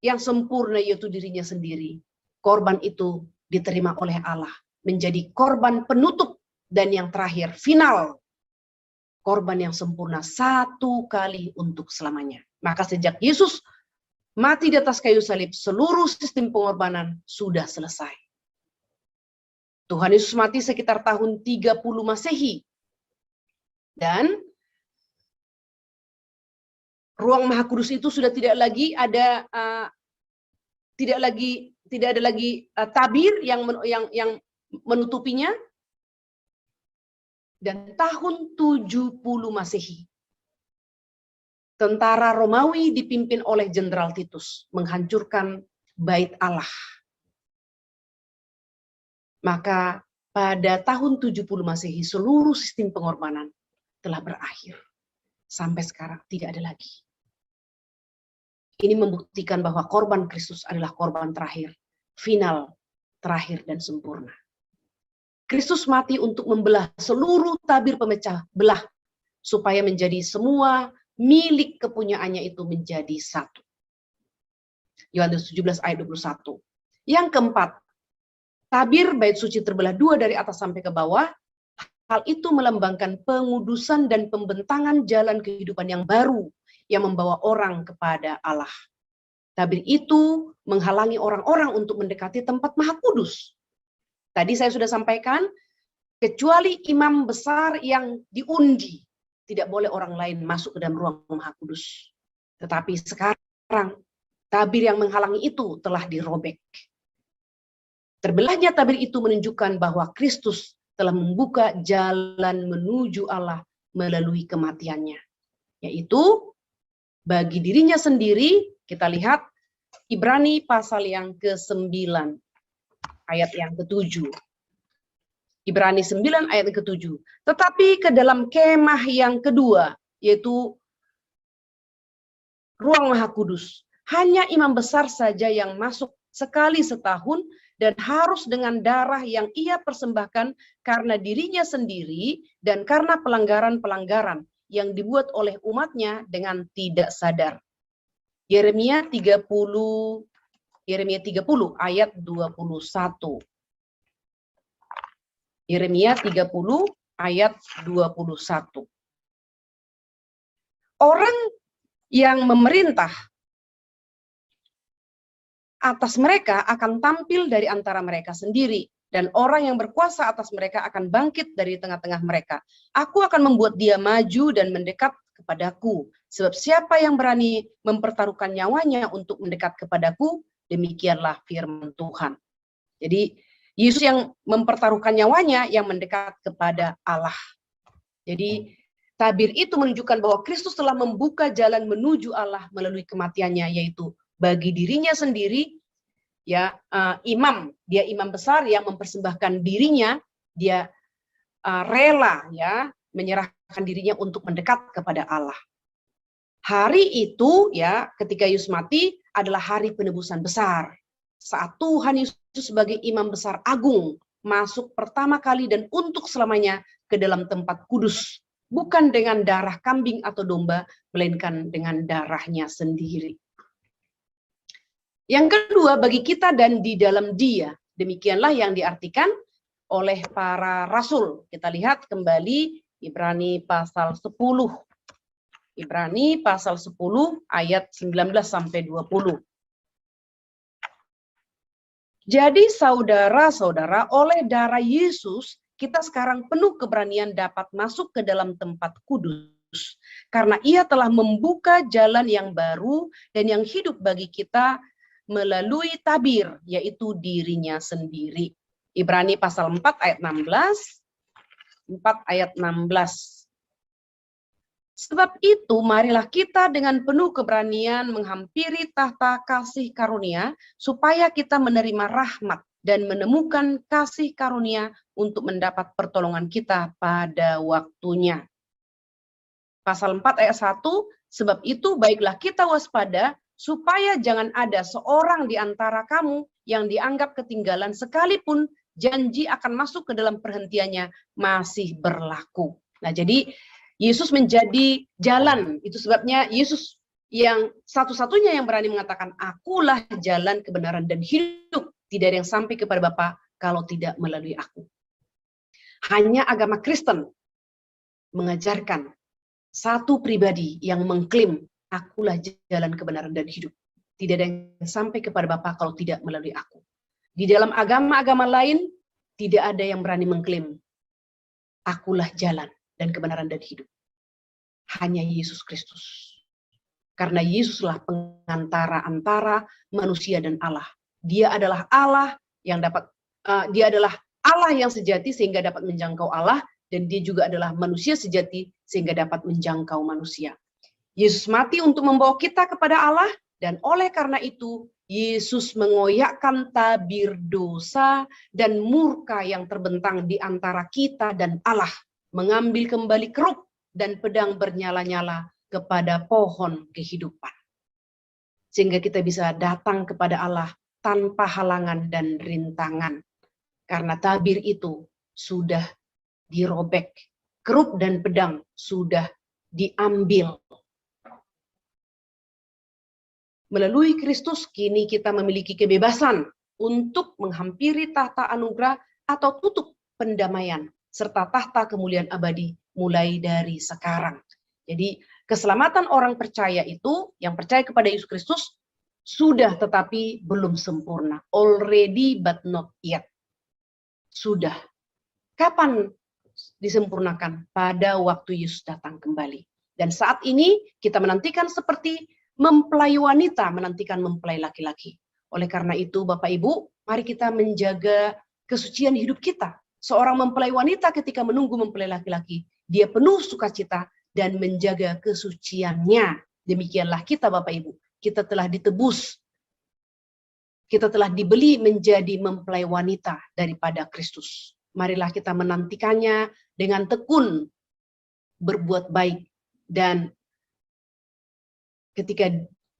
[SPEAKER 1] yang sempurna, yaitu dirinya sendiri, korban itu diterima oleh Allah menjadi korban penutup dan yang terakhir, final. Korban yang sempurna satu kali untuk selamanya. Maka sejak Yesus mati di atas kayu salib, seluruh sistem pengorbanan sudah selesai. Tuhan Yesus mati sekitar tahun 30 Masehi. Dan ruang Maha Kudus itu sudah tidak ada lagi tabir yang menutupinya. Dan tahun 70 Masehi, tentara Romawi dipimpin oleh Jenderal Titus menghancurkan Bait Allah. Maka pada tahun 70 Masehi seluruh sistem pengorbanan telah berakhir. Sampai sekarang tidak ada lagi. Ini membuktikan bahwa korban Kristus adalah korban terakhir, final, terakhir dan sempurna. Kristus mati untuk membelah seluruh tabir pemecah belah, supaya menjadi semua milik kepunyaannya itu menjadi satu. Yohanes 17 ayat 21. Yang keempat, tabir bait suci terbelah dua dari atas sampai ke bawah. Hal itu melambangkan pengudusan dan pembentangan jalan kehidupan yang baru yang membawa orang kepada Allah. Tabir itu menghalangi orang-orang untuk mendekati tempat Maha Kudus. Tadi saya sudah sampaikan, kecuali imam besar yang diundi, tidak boleh orang lain masuk ke dalam ruang Maha Kudus. Tetapi sekarang, tabir yang menghalangi itu telah dirobek. Terbelahnya tabir itu menunjukkan bahwa Kristus telah membuka jalan menuju Allah melalui kematiannya. Yaitu, bagi dirinya sendiri, kita lihat Ibrani pasal yang ke-9. Ayat yang ke-7. Ibrani 9 ayat yang ke-7. Tetapi ke dalam kemah yang kedua, yaitu ruang Maha Kudus, hanya imam besar saja yang masuk sekali setahun dan harus dengan darah yang ia persembahkan karena dirinya sendiri dan karena pelanggaran-pelanggaran yang dibuat oleh umatnya dengan tidak sadar. Yeremia 30 ayat 21. Yeremia 30 ayat 21. Orang yang memerintah atas mereka akan tampil dari antara mereka sendiri, dan orang yang berkuasa atas mereka akan bangkit dari tengah-tengah mereka. Aku akan membuat dia maju dan mendekat kepadaku, sebab siapa yang berani mempertaruhkan nyawanya untuk mendekat kepadaku, demikianlah firman Tuhan. Jadi Yesus yang mempertaruhkan nyawanya yang mendekat kepada Allah. Jadi tabir itu menunjukkan bahwa Kristus telah membuka jalan menuju Allah melalui kematiannya, yaitu bagi dirinya sendiri, ya, dia imam besar yang mempersembahkan dirinya, dia rela, ya, menyerahkan dirinya untuk mendekat kepada Allah. Hari itu, ya, ketika Yesus mati adalah hari penebusan besar. Saat Tuhan Yesus sebagai imam besar agung masuk pertama kali dan untuk selamanya ke dalam tempat kudus. Bukan dengan darah kambing atau domba, melainkan dengan darahnya sendiri. Yang kedua, bagi kita dan di dalam Dia. Demikianlah yang diartikan oleh para rasul. Kita lihat kembali Ibrani pasal 10. Ibrani pasal 10 ayat 19 sampai 20. Jadi saudara-saudara, oleh darah Yesus, kita sekarang penuh keberanian dapat masuk ke dalam tempat kudus. Karena ia telah membuka jalan yang baru dan yang hidup bagi kita melalui tabir, yaitu dirinya sendiri. Ibrani pasal 4 ayat 16. 4 ayat 16. Sebab itu, marilah kita dengan penuh keberanian menghampiri tahta kasih karunia, supaya kita menerima rahmat dan menemukan kasih karunia untuk mendapat pertolongan kita pada waktunya. Pasal 4 ayat 1, sebab itu baiklah kita waspada, supaya jangan ada seorang di antara kamu yang dianggap ketinggalan, sekalipun janji akan masuk ke dalam perhentiannya masih berlaku. Nah, jadi Yesus menjadi jalan. Itu sebabnya Yesus yang satu-satunya yang berani mengatakan, akulah jalan, kebenaran, dan hidup. Tidak ada yang sampai kepada Bapa kalau tidak melalui aku. Hanya agama Kristen mengajarkan satu pribadi yang mengklaim, akulah jalan, kebenaran, dan hidup. Tidak ada yang sampai kepada Bapa kalau tidak melalui aku. Di dalam agama-agama lain, tidak ada yang berani mengklaim, akulah jalan dan kebenaran dan hidup. Hanya Yesus Kristus. Karena Yesuslah pengantara antara manusia dan Allah. Dia adalah Allah yang dapat, dia adalah Allah yang sejati sehingga dapat menjangkau Allah, dan dia juga adalah manusia sejati sehingga dapat menjangkau manusia. Yesus mati untuk membawa kita kepada Allah, dan oleh karena itu Yesus mengoyakkan tabir dosa dan murka yang terbentang di antara kita dan Allah, mengambil kembali keruk dan pedang bernyala-nyala kepada pohon kehidupan. Sehingga kita bisa datang kepada Allah tanpa halangan dan rintangan. Karena tabir itu sudah dirobek, keruk dan pedang sudah diambil. Melalui Kristus kini kita memiliki kebebasan untuk menghampiri tahta anugerah atau tutup pendamaian serta tahta kemuliaan abadi mulai dari sekarang. Jadi keselamatan orang percaya itu, yang percaya kepada Yesus Kristus, sudah tetapi belum sempurna. Already but not yet. Sudah. Kapan disempurnakan? Pada waktu Yesus datang kembali. Dan saat ini kita menantikan seperti mempelai wanita menantikan mempelai laki-laki. Oleh karena itu, Bapak Ibu, mari kita menjaga kesucian hidup kita. Seorang mempelai wanita ketika menunggu mempelai laki-laki, dia penuh sukacita dan menjaga kesuciannya. Demikianlah kita, Bapak Ibu. Kita telah ditebus. Kita telah dibeli menjadi mempelai wanita daripada Kristus. Marilah kita menantikannya dengan tekun, berbuat baik. Dan ketika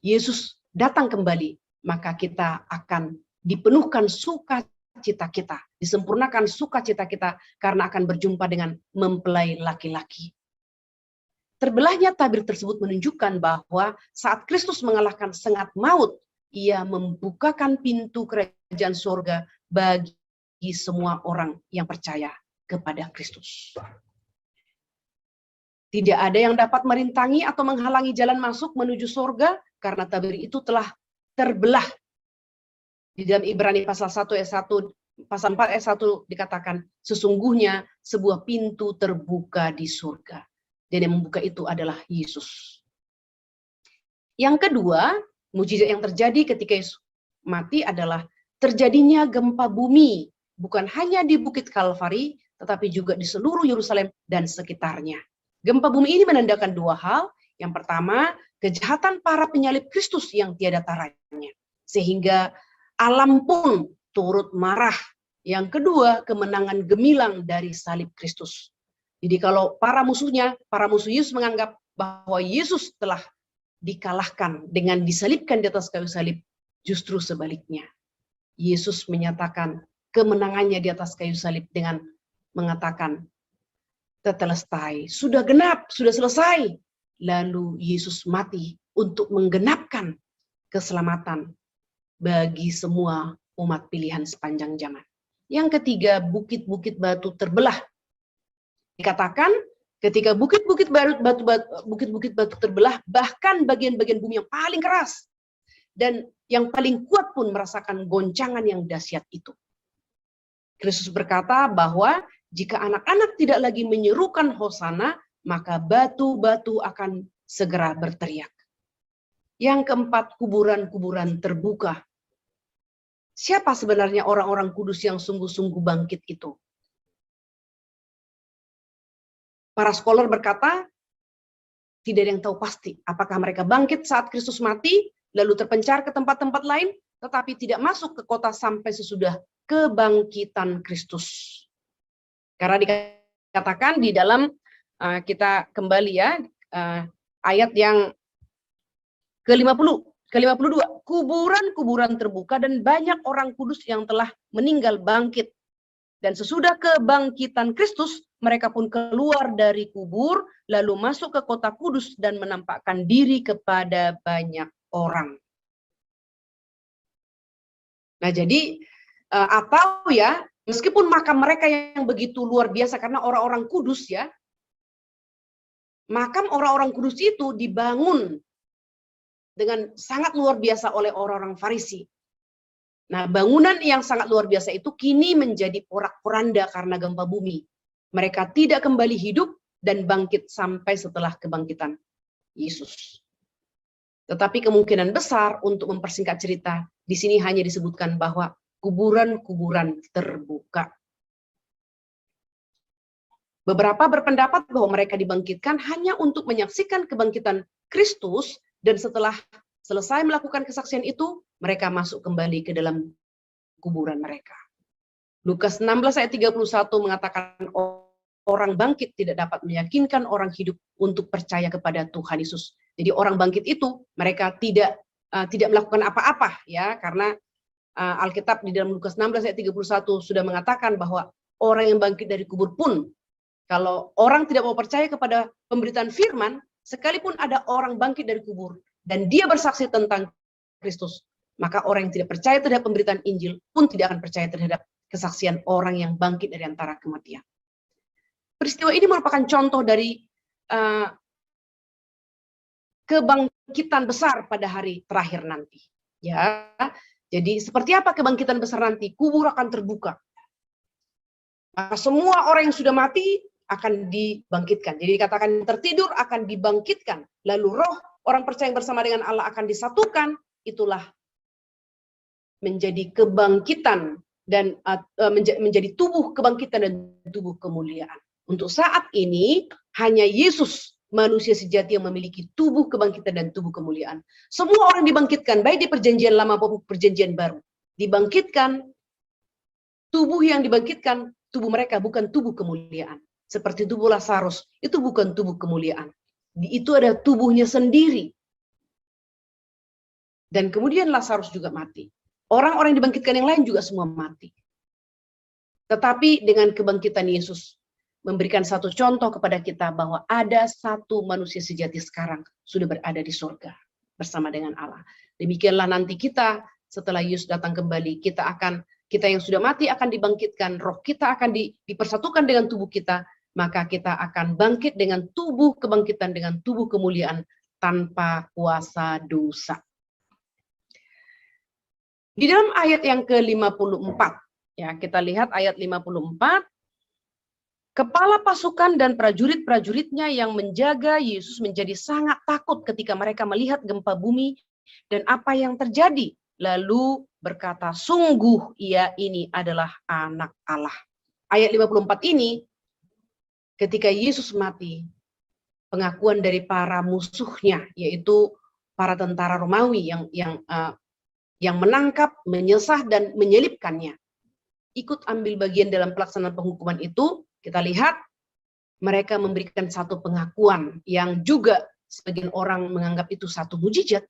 [SPEAKER 1] Yesus datang kembali, maka kita akan dipenuhkan sukacita kita, disempurnakan sukacita kita karena akan berjumpa dengan mempelai laki-laki. Terbelahnya tabir tersebut menunjukkan bahwa saat Kristus mengalahkan sengat maut, ia membukakan pintu kerajaan surga bagi semua orang yang percaya kepada Kristus. Tidak ada yang dapat merintangi atau menghalangi jalan masuk menuju surga karena tabir itu telah terbelah. Di dalam Ibrani pasal 1 ayat 1, pasal 4 ayat 1 dikatakan, sesungguhnya sebuah pintu terbuka di surga. Dan yang membuka itu adalah Yesus. Yang kedua, mujizat yang terjadi ketika Yesus mati adalah terjadinya gempa bumi. Bukan hanya di Bukit Kalvari, tetapi juga di seluruh Yerusalem dan sekitarnya. Gempa bumi ini menandakan dua hal. Yang pertama, kejahatan para penyalib Kristus yang tiada taranya. Sehingga alam pun turut marah. Yang kedua, kemenangan gemilang dari salib Kristus. Jadi kalau para musuh Yesus menganggap bahwa Yesus telah dikalahkan dengan disalibkan di atas kayu salib, justru sebaliknya. Yesus menyatakan kemenangannya di atas kayu salib dengan mengatakan, tetelestai, sudah genap, sudah selesai. Lalu Yesus mati untuk menggenapkan keselamatan bagi semua umat pilihan sepanjang zaman. Yang ketiga, bukit-bukit batu terbelah. Dikatakan ketika bukit-bukit batu terbelah, bahkan bagian-bagian bumi yang paling keras dan yang paling kuat pun merasakan goncangan yang dahsyat itu. Kristus berkata bahwa jika anak-anak tidak lagi menyerukan hosana, maka batu-batu akan segera berteriak. Yang keempat, kuburan-kuburan terbuka. Siapa sebenarnya orang-orang kudus yang sungguh-sungguh bangkit itu? Para scholar berkata, tidak ada yang tahu pasti. Apakah mereka bangkit saat Kristus mati, lalu terpencar ke tempat-tempat lain, tetapi tidak masuk ke kota sampai sesudah kebangkitan Kristus. Karena dikatakan di dalam, kita kembali ya, ayat yang ke-50, ke-52, kuburan-kuburan terbuka dan banyak orang kudus yang telah meninggal bangkit. Dan sesudah kebangkitan Kristus, mereka pun keluar dari kubur, lalu masuk ke kota kudus dan menampakkan diri kepada banyak orang. Nah, jadi atau ya, meskipun makam mereka yang begitu luar biasa karena orang-orang kudus ya, makam orang-orang kudus itu dibangun dengan sangat luar biasa oleh orang-orang Farisi. Nah, bangunan yang sangat luar biasa itu kini menjadi porak-poranda karena gempa bumi. Mereka tidak kembali hidup dan bangkit sampai setelah kebangkitan Yesus. Tetapi kemungkinan besar untuk mempersingkat cerita, di sini hanya disebutkan bahwa kuburan-kuburan terbuka. Beberapa berpendapat bahwa mereka dibangkitkan hanya untuk menyaksikan kebangkitan Kristus, dan setelah selesai melakukan kesaksian itu, mereka masuk kembali ke dalam kuburan mereka. Lukas 16 ayat 31 mengatakan orang bangkit tidak dapat meyakinkan orang hidup untuk percaya kepada Tuhan Yesus. Jadi orang bangkit itu mereka tidak melakukan apa-apa ya, karena Alkitab di dalam Lukas 16 ayat 31 sudah mengatakan bahwa orang yang bangkit dari kubur pun, kalau orang tidak mau percaya kepada pemberitaan firman, sekalipun ada orang bangkit dari kubur dan dia bersaksi tentang Kristus, maka orang yang tidak percaya terhadap pemberitaan Injil pun tidak akan percaya terhadap kesaksian orang yang bangkit dari antara kematian. Peristiwa ini merupakan contoh dari kebangkitan besar pada hari terakhir nanti. Ya, jadi seperti apa kebangkitan besar nanti? Kubur akan terbuka. Maka semua orang yang sudah mati akan dibangkitkan. Jadi dikatakan tertidur akan dibangkitkan. Lalu roh orang percaya yang bersama dengan Allah akan disatukan. Itulah menjadi kebangkitan dan menjadi tubuh kebangkitan dan tubuh kemuliaan. Untuk saat ini hanya Yesus manusia sejati yang memiliki tubuh kebangkitan dan tubuh kemuliaan. Semua orang dibangkitkan, baik di perjanjian lama maupun perjanjian baru. Dibangkitkan, tubuh yang dibangkitkan, tubuh mereka bukan tubuh kemuliaan. Seperti tubuh Lazarus, itu bukan tubuh kemuliaan. Itu ada tubuhnya sendiri. Dan kemudian Lazarus juga mati. Orang-orang yang dibangkitkan yang lain juga semua mati. Tetapi dengan kebangkitan Yesus, memberikan satu contoh kepada kita bahwa ada satu manusia sejati sekarang sudah berada di surga bersama dengan Allah. Demikianlah nanti kita setelah Yesus datang kembali, kita yang sudah mati akan dibangkitkan, roh kita akan dipersatukan dengan tubuh kita, maka kita akan bangkit dengan tubuh kebangkitan, dengan tubuh kemuliaan tanpa kuasa dosa. Di dalam ayat yang ke-54, ya kita lihat ayat 54, kepala pasukan dan prajurit-prajuritnya yang menjaga Yesus menjadi sangat takut ketika mereka melihat gempa bumi dan apa yang terjadi. Lalu berkata, sungguh ia ini adalah anak Allah. Ayat 54 ini, ketika Yesus mati, pengakuan dari para musuhnya, yaitu para tentara Romawi yang menangkap, menyesah, dan menyelibkannya, ikut ambil bagian dalam pelaksanaan penghukuman itu. Kita lihat mereka memberikan satu pengakuan yang juga sebagian orang menganggap itu satu mujizat.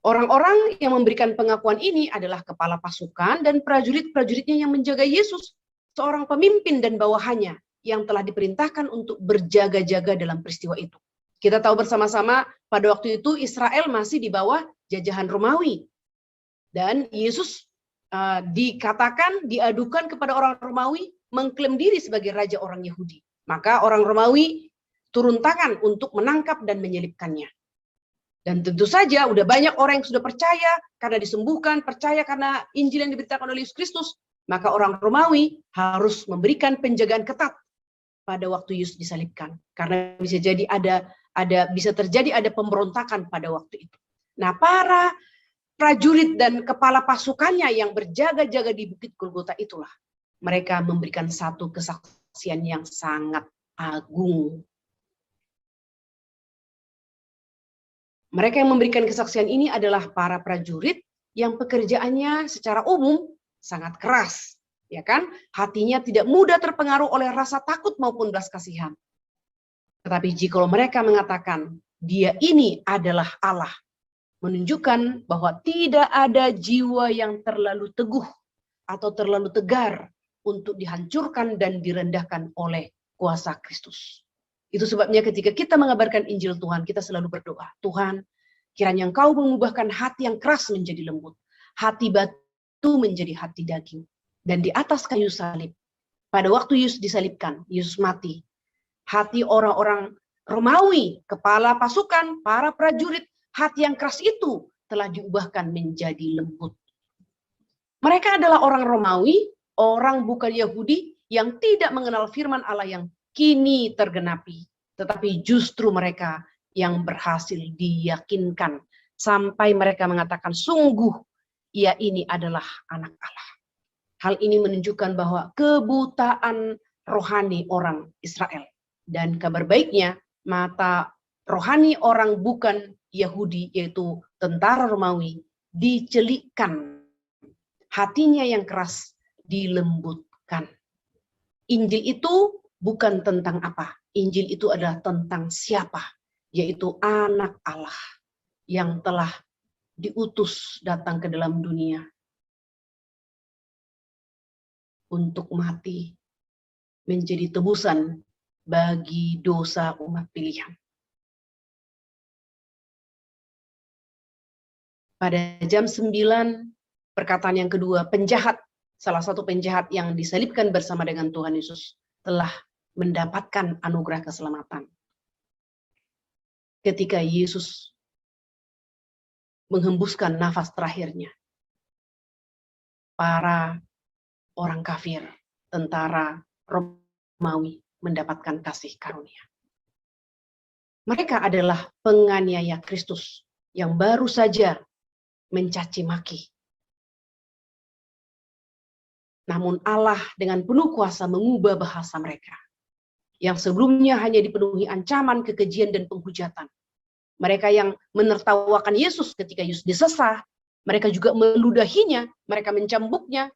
[SPEAKER 1] Orang-orang yang memberikan pengakuan ini adalah kepala pasukan dan prajurit-prajuritnya yang menjaga Yesus, seorang pemimpin dan bawahannya yang telah diperintahkan untuk berjaga-jaga dalam peristiwa itu. Kita tahu bersama-sama pada waktu itu Israel masih di bawah jajahan Romawi. Dan Yesus dikatakan, diadukan kepada orang Romawi, mengklaim diri sebagai raja orang Yahudi. Maka orang Romawi turun tangan untuk menangkap dan menyelibkannya. Dan tentu saja udah banyak orang yang sudah percaya karena disembuhkan, percaya karena Injil yang diberitakan oleh Yesus Kristus, maka orang Romawi harus memberikan penjagaan ketat pada waktu Yesus disalibkan. Karena bisa jadi bisa terjadi ada pemberontakan pada waktu itu. Nah, para prajurit dan kepala pasukannya yang berjaga-jaga di Bukit Golgota itulah mereka memberikan satu kesaksian yang sangat agung. Mereka yang memberikan kesaksian ini adalah para prajurit yang pekerjaannya secara umum sangat keras, ya kan? Hatinya tidak mudah terpengaruh oleh rasa takut maupun belas kasihan. Tetapi jika mereka mengatakan dia ini adalah Allah, menunjukkan bahwa tidak ada jiwa yang terlalu teguh atau terlalu tegar untuk dihancurkan dan direndahkan oleh kuasa Kristus. Itu sebabnya ketika kita mengabarkan Injil Tuhan, kita selalu berdoa, Tuhan, kiranya Engkau mengubahkan hati yang keras menjadi lembut, hati batu menjadi hati daging. Dan di atas kayu salib, pada waktu Yesus disalibkan, Yesus mati, hati orang-orang Romawi, kepala pasukan, para prajurit, hati yang keras itu telah diubahkan menjadi lembut. Mereka adalah orang Romawi, orang bukan Yahudi, yang tidak mengenal firman Allah yang kini tergenapi. Tetapi justru mereka yang berhasil diyakinkan. Sampai mereka mengatakan, sungguh ia ini adalah anak Allah. Hal ini menunjukkan bahwa kebutaan rohani orang Israel. Dan kabar baiknya, mata rohani orang bukan Yahudi, yaitu tentara Romawi, dicelikkan. Hatinya yang keras dilembutkan. Injil itu bukan tentang apa. Injil itu adalah tentang siapa, yaitu anak Allah yang telah diutus datang ke dalam dunia untuk mati menjadi tebusan bagi dosa umat pilihan. Pada jam 9, perkataan yang kedua, penjahat, salah satu penjahat yang disalibkan bersama dengan Tuhan Yesus telah mendapatkan anugerah keselamatan. Ketika Yesus menghembuskan nafas terakhirnya, para orang kafir, tentara Romawi mendapatkan kasih karunia. Mereka adalah penganiaya Kristus yang baru saja mencaci maki. Namun Allah dengan penuh kuasa mengubah bahasa mereka. Yang sebelumnya hanya dipenuhi ancaman, kekejian, dan penghujatan. Mereka yang menertawakan Yesus ketika Yesus disesah, mereka juga meludahinya, mereka mencambuknya.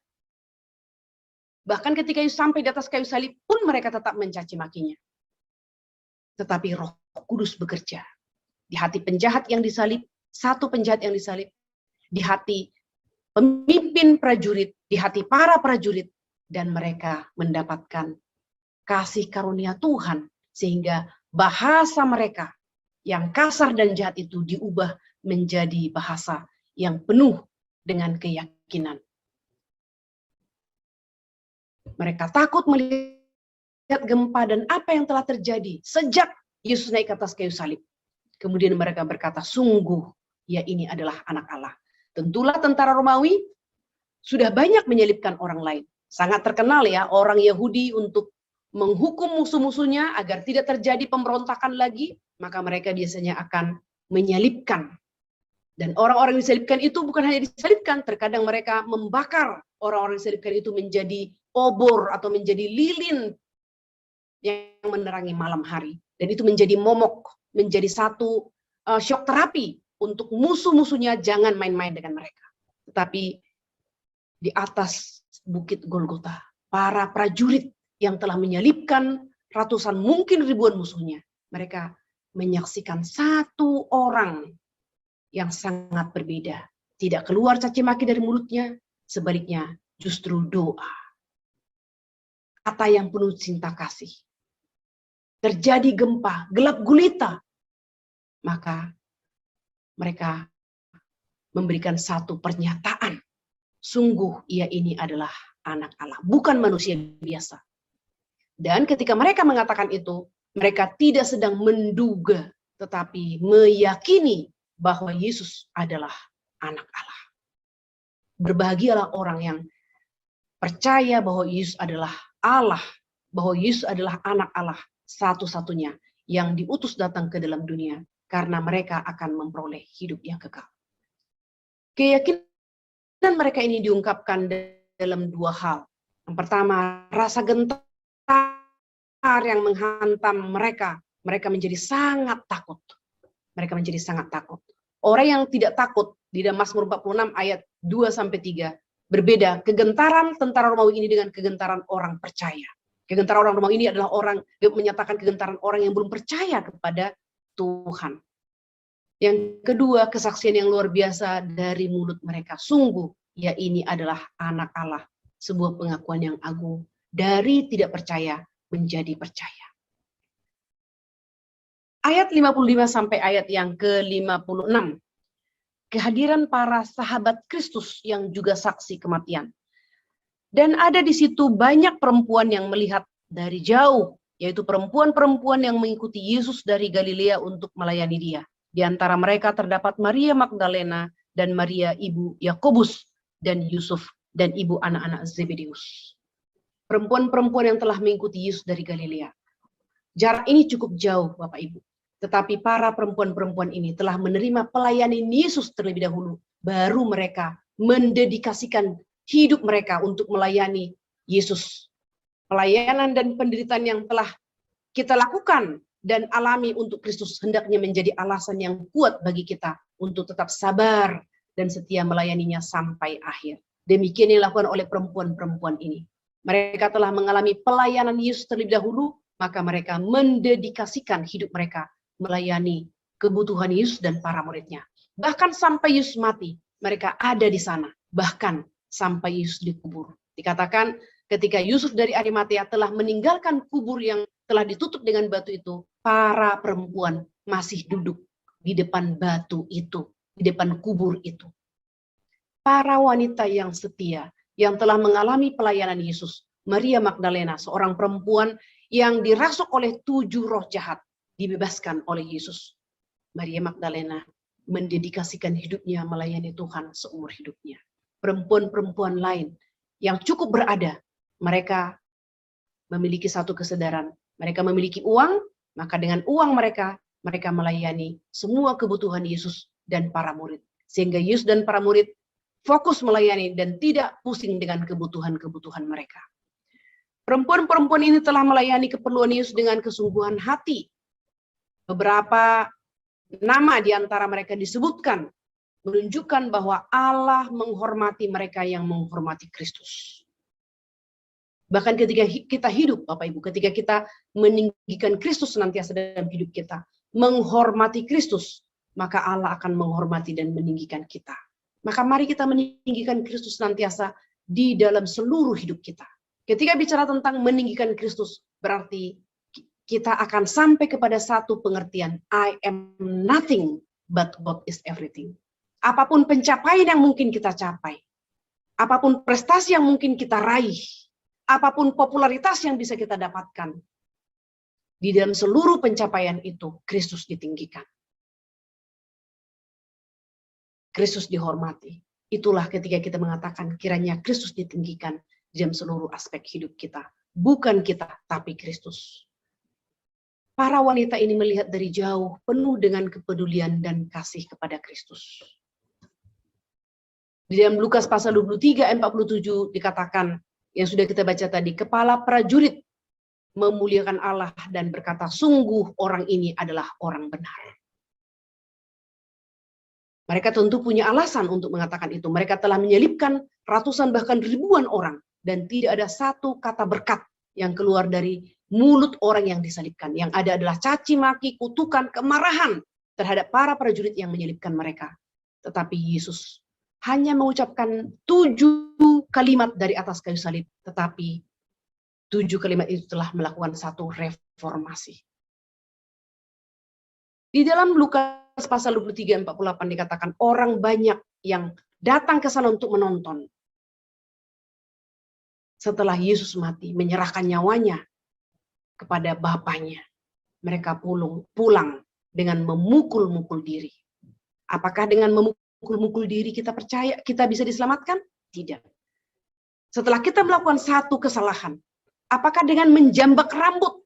[SPEAKER 1] Bahkan ketika Yesus sampai di atas kayu salib pun mereka tetap mencaci makinya. Tetapi Roh Kudus bekerja di hati penjahat yang disalib, satu penjahat yang disalib, di hati pemimpin prajurit, di hati para prajurit, dan mereka mendapatkan kasih karunia Tuhan, sehingga bahasa mereka yang kasar dan jahat itu diubah menjadi bahasa yang penuh dengan keyakinan. Mereka takut melihat gempa dan apa yang telah terjadi sejak Yesus naik ke atas kayu salib. Kemudian mereka berkata, sungguh ya ini adalah anak Allah. Tentulah tentara Romawi sudah banyak menyalibkan orang lain. Sangat terkenal ya orang Yahudi untuk menghukum musuh-musuhnya agar tidak terjadi pemberontakan lagi, maka mereka biasanya akan menyalibkan. Dan orang-orang yang disalibkan itu bukan hanya disalibkan, terkadang mereka membakar orang-orang yang disalibkan itu menjadi obor atau menjadi lilin yang menerangi malam hari. Dan itu menjadi momok, menjadi satu shock terapi untuk musuh-musuhnya jangan main-main dengan mereka. Tetapi di atas Bukit Golgota, para prajurit yang telah menyalibkan ratusan mungkin ribuan musuhnya, mereka menyaksikan satu orang yang sangat berbeda. Tidak keluar caci maki dari mulutnya, sebaliknya justru doa. Kata yang penuh cinta kasih. Terjadi gempa, gelap gulita, maka mereka memberikan satu pernyataan. Sungguh ia ini adalah anak Allah, bukan manusia biasa. Dan ketika mereka mengatakan itu, mereka tidak sedang menduga, tetapi meyakini bahwa Yesus adalah anak Allah. Berbahagialah orang yang percaya bahwa Yesus adalah Allah, bahwa Yesus adalah anak Allah satu-satunya yang diutus datang ke dalam dunia, karena mereka akan memperoleh hidup yang kekal. Keyakinan mereka ini diungkapkan dalam dua hal. Yang pertama, rasa gentar yang menghantam mereka. Mereka menjadi sangat takut. Mereka menjadi sangat takut. Orang yang tidak takut di dalam Mazmur 46 ayat 2-3 berbeda. Kegentaran tentara Romawi ini dengan kegentaran orang percaya. Kegentaran orang Romawi ini adalah orang yang menyatakan kegentaran orang yang belum percaya kepada Tuhan. Yang kedua, kesaksian yang luar biasa dari mulut mereka. Sungguh, ya ini adalah anak Allah. Sebuah pengakuan yang agung. Dari tidak percaya menjadi percaya. Ayat 55 sampai ayat yang ke-56. Kehadiran para sahabat Kristus yang juga saksi kematian. Dan ada di situ banyak perempuan yang melihat dari jauh, yaitu perempuan-perempuan yang mengikuti Yesus dari Galilea untuk melayani dia. Di antara mereka terdapat Maria Magdalena dan Maria ibu Yakobus dan Yusuf dan ibu anak-anak Zebedeus. Perempuan-perempuan yang telah mengikuti Yesus dari Galilea. Jarak ini cukup jauh, Bapak Ibu. Tetapi para perempuan-perempuan ini telah menerima pelayanan Yesus terlebih dahulu. Baru mereka mendedikasikan hidup mereka untuk melayani Yesus. Pelayanan dan penderitaan yang telah kita lakukan dan alami untuk Kristus hendaknya menjadi alasan yang kuat bagi kita untuk tetap sabar dan setia melayaninya sampai akhir. Demikian yang dilakukan oleh perempuan-perempuan ini. Mereka telah mengalami pelayanan Yesus terlebih dahulu, maka mereka mendedikasikan hidup mereka melayani kebutuhan Yesus dan para muridnya. Bahkan sampai Yesus mati, mereka ada di sana. Bahkan sampai Yesus dikubur. Dikatakan ketika Yusuf dari Arimatea telah meninggalkan kubur yang telah ditutup dengan batu itu, para perempuan masih duduk di depan batu itu, di depan kubur itu. Para wanita yang setia, yang telah mengalami pelayanan Yesus, Maria Magdalena, seorang perempuan yang dirasuk oleh 7 roh jahat, dibebaskan oleh Yesus. Maria Magdalena mendedikasikan hidupnya melayani Tuhan seumur hidupnya. Perempuan-perempuan lain yang cukup berada, mereka memiliki satu kesadaran. Mereka memiliki uang, maka dengan uang mereka melayani semua kebutuhan Yesus dan para murid. Sehingga Yesus dan para murid fokus melayani dan tidak pusing dengan kebutuhan-kebutuhan mereka. Perempuan-perempuan ini telah melayani keperluan Yesus dengan kesungguhan hati. Beberapa nama di antara mereka disebutkan, menunjukkan bahwa Allah menghormati mereka yang menghormati Kristus. Bahkan ketika kita hidup, Bapak Ibu, ketika kita meninggikan Kristus senantiasa dalam hidup kita, menghormati Kristus, maka Allah akan menghormati dan meninggikan kita. Maka mari kita meninggikan Kristus senantiasa di dalam seluruh hidup kita. Ketika bicara tentang meninggikan Kristus, berarti kita akan sampai kepada satu pengertian, I am nothing, but God is everything. Apapun pencapaian yang mungkin kita capai, apapun prestasi yang mungkin kita raih, apapun popularitas yang bisa kita dapatkan, di dalam seluruh pencapaian itu, Kristus ditinggikan. Kristus dihormati. Itulah ketika kita mengatakan kiranya Kristus ditinggikan di dalam seluruh aspek hidup kita. Bukan kita, tapi Kristus. Para wanita ini melihat dari jauh, penuh dengan kepedulian dan kasih kepada Kristus. Di dalam Lukas pasal 23 ayat 47 dikatakan, yang sudah kita baca tadi, kepala prajurit memuliakan Allah dan berkata, sungguh orang ini adalah orang benar. Mereka tentu punya alasan untuk mengatakan itu. Mereka telah menyelipkan ratusan bahkan ribuan orang dan tidak ada satu kata berkat yang keluar dari mulut orang yang disalibkan. Yang ada adalah caci maki, kutukan, kemarahan terhadap para prajurit yang menyelipkan mereka. Tetapi Yesus hanya mengucapkan 7 kalimat dari atas kayu salib, tetapi 7 kalimat itu telah melakukan satu reformasi. Di dalam Lukas pasal 23 48 dikatakan orang banyak yang datang ke sana untuk menonton. Setelah Yesus mati, menyerahkan nyawanya kepada Bapaknya, mereka pulang dengan memukul-mukul diri. Apakah dengan memukul-mukul diri kita percaya kita bisa diselamatkan? Tidak. Setelah kita melakukan satu kesalahan, apakah dengan menjambak rambut,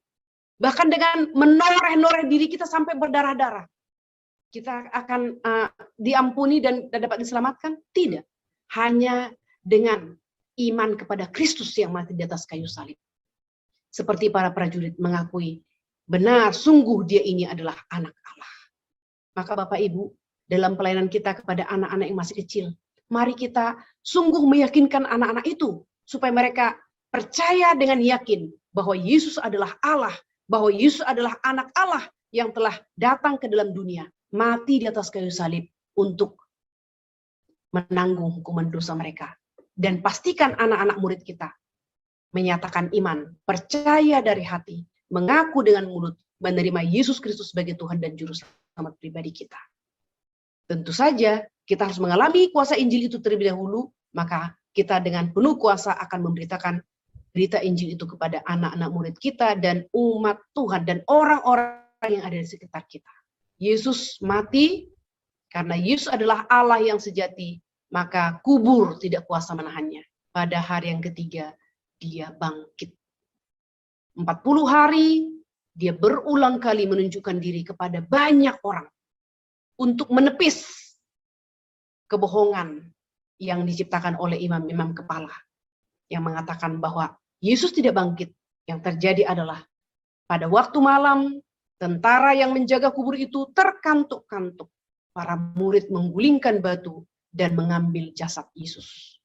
[SPEAKER 1] bahkan dengan menoreh-noreh diri kita sampai berdarah-darah, kita akan diampuni dan dapat diselamatkan? Tidak. Hanya dengan iman kepada Kristus yang mati di atas kayu salib. Seperti para prajurit mengakui, benar, sungguh dia ini adalah anak Allah. Maka Bapak Ibu, dalam pelayanan kita kepada anak-anak yang masih kecil, mari kita sungguh meyakinkan anak-anak itu, supaya mereka percaya dengan yakin bahwa Yesus adalah Allah, bahwa Yesus adalah anak Allah yang telah datang ke dalam dunia, mati di atas kayu salib untuk menanggung hukuman dosa mereka. Dan pastikan anak-anak murid kita menyatakan iman, percaya dari hati, mengaku dengan mulut, menerima Yesus Kristus sebagai Tuhan dan Juru Selamat pribadi kita. Tentu saja kita harus mengalami kuasa Injil itu terlebih dahulu, maka kita dengan penuh kuasa akan memberitakan berita Injil itu kepada anak-anak murid kita dan umat Tuhan dan orang-orang yang ada di sekitar kita. Yesus mati karena Yesus adalah Allah yang sejati, maka kubur tidak kuasa menahannya. Pada hari yang ketiga, dia bangkit. 40 hari, dia berulang kali menunjukkan diri kepada banyak orang untuk menepis kebohongan yang diciptakan oleh imam-imam kepala yang mengatakan bahwa Yesus tidak bangkit. Yang terjadi adalah pada waktu malam, tentara yang menjaga kubur itu terkantuk-kantuk. Para murid menggulingkan batu dan mengambil jasad Yesus.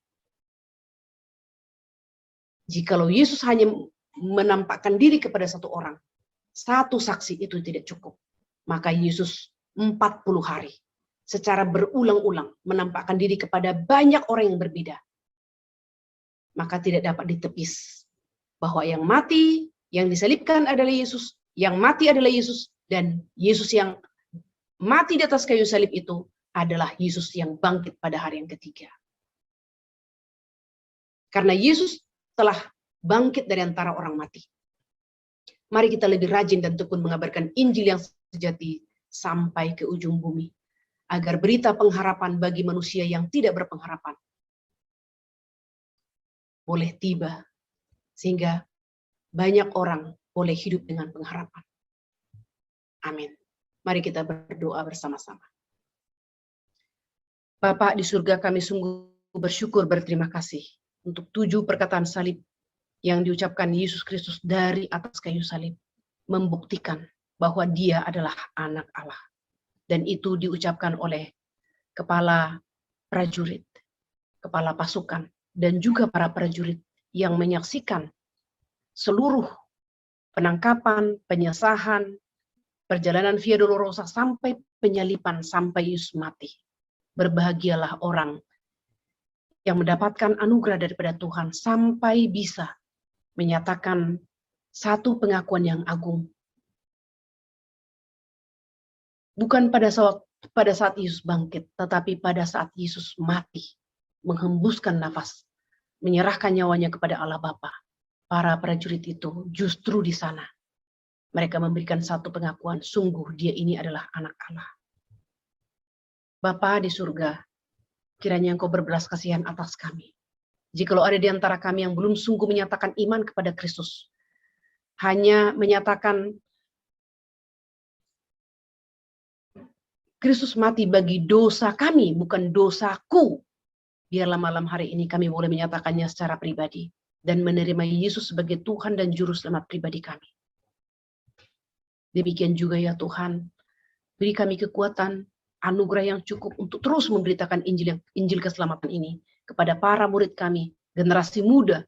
[SPEAKER 1] Jikalau Yesus hanya menampakkan diri kepada satu orang, satu saksi itu tidak cukup. Maka Yesus 40 hari secara berulang-ulang menampakkan diri kepada banyak orang yang berbeda. Maka tidak dapat ditepis bahwa yang mati, yang disalibkan adalah Yesus, yang mati adalah Yesus, dan Yesus yang mati di atas kayu salib itu adalah Yesus yang bangkit pada hari yang ketiga. Karena Yesus telah bangkit dari antara orang mati. Mari kita lebih rajin dan tekun mengabarkan Injil yang sejati sampai ke ujung bumi, agar berita pengharapan bagi manusia yang tidak berpengharapan boleh tiba, sehingga banyak orang boleh hidup dengan pengharapan. Amin. Mari kita berdoa bersama-sama. Bapa di surga, kami sungguh bersyukur, berterima kasih untuk 7 perkataan salib yang diucapkan Yesus Kristus dari atas kayu salib, membuktikan bahwa dia adalah anak Allah. Dan itu diucapkan oleh kepala prajurit, kepala pasukan, dan juga para prajurit yang menyaksikan seluruh penangkapan, penyesahan, perjalanan Via Dolorosa sampai penyalipan, sampai Yesus mati. Berbahagialah orang yang mendapatkan anugerah daripada Tuhan sampai bisa menyatakan satu pengakuan yang agung. Bukan pada saat Yesus bangkit, tetapi pada saat Yesus mati, menghembuskan nafas, menyerahkan nyawanya kepada Allah Bapa. Para prajurit itu justru di sana mereka memberikan satu pengakuan, sungguh dia ini adalah anak Allah. Bapa di surga, kiranya Engkau berbelas kasihan atas kami. Jikalau ada di antara kami yang belum sungguh menyatakan iman kepada Kristus, hanya menyatakan Kristus mati bagi dosa kami, bukan dosaku. Biarlah malam hari ini kami boleh menyatakannya secara pribadi dan menerima Yesus sebagai Tuhan dan Juru Selamat pribadi kami. Demikian juga ya Tuhan, beri kami kekuatan, anugerah yang cukup untuk terus memberitakan Injil keselamatan ini kepada para murid kami, generasi muda,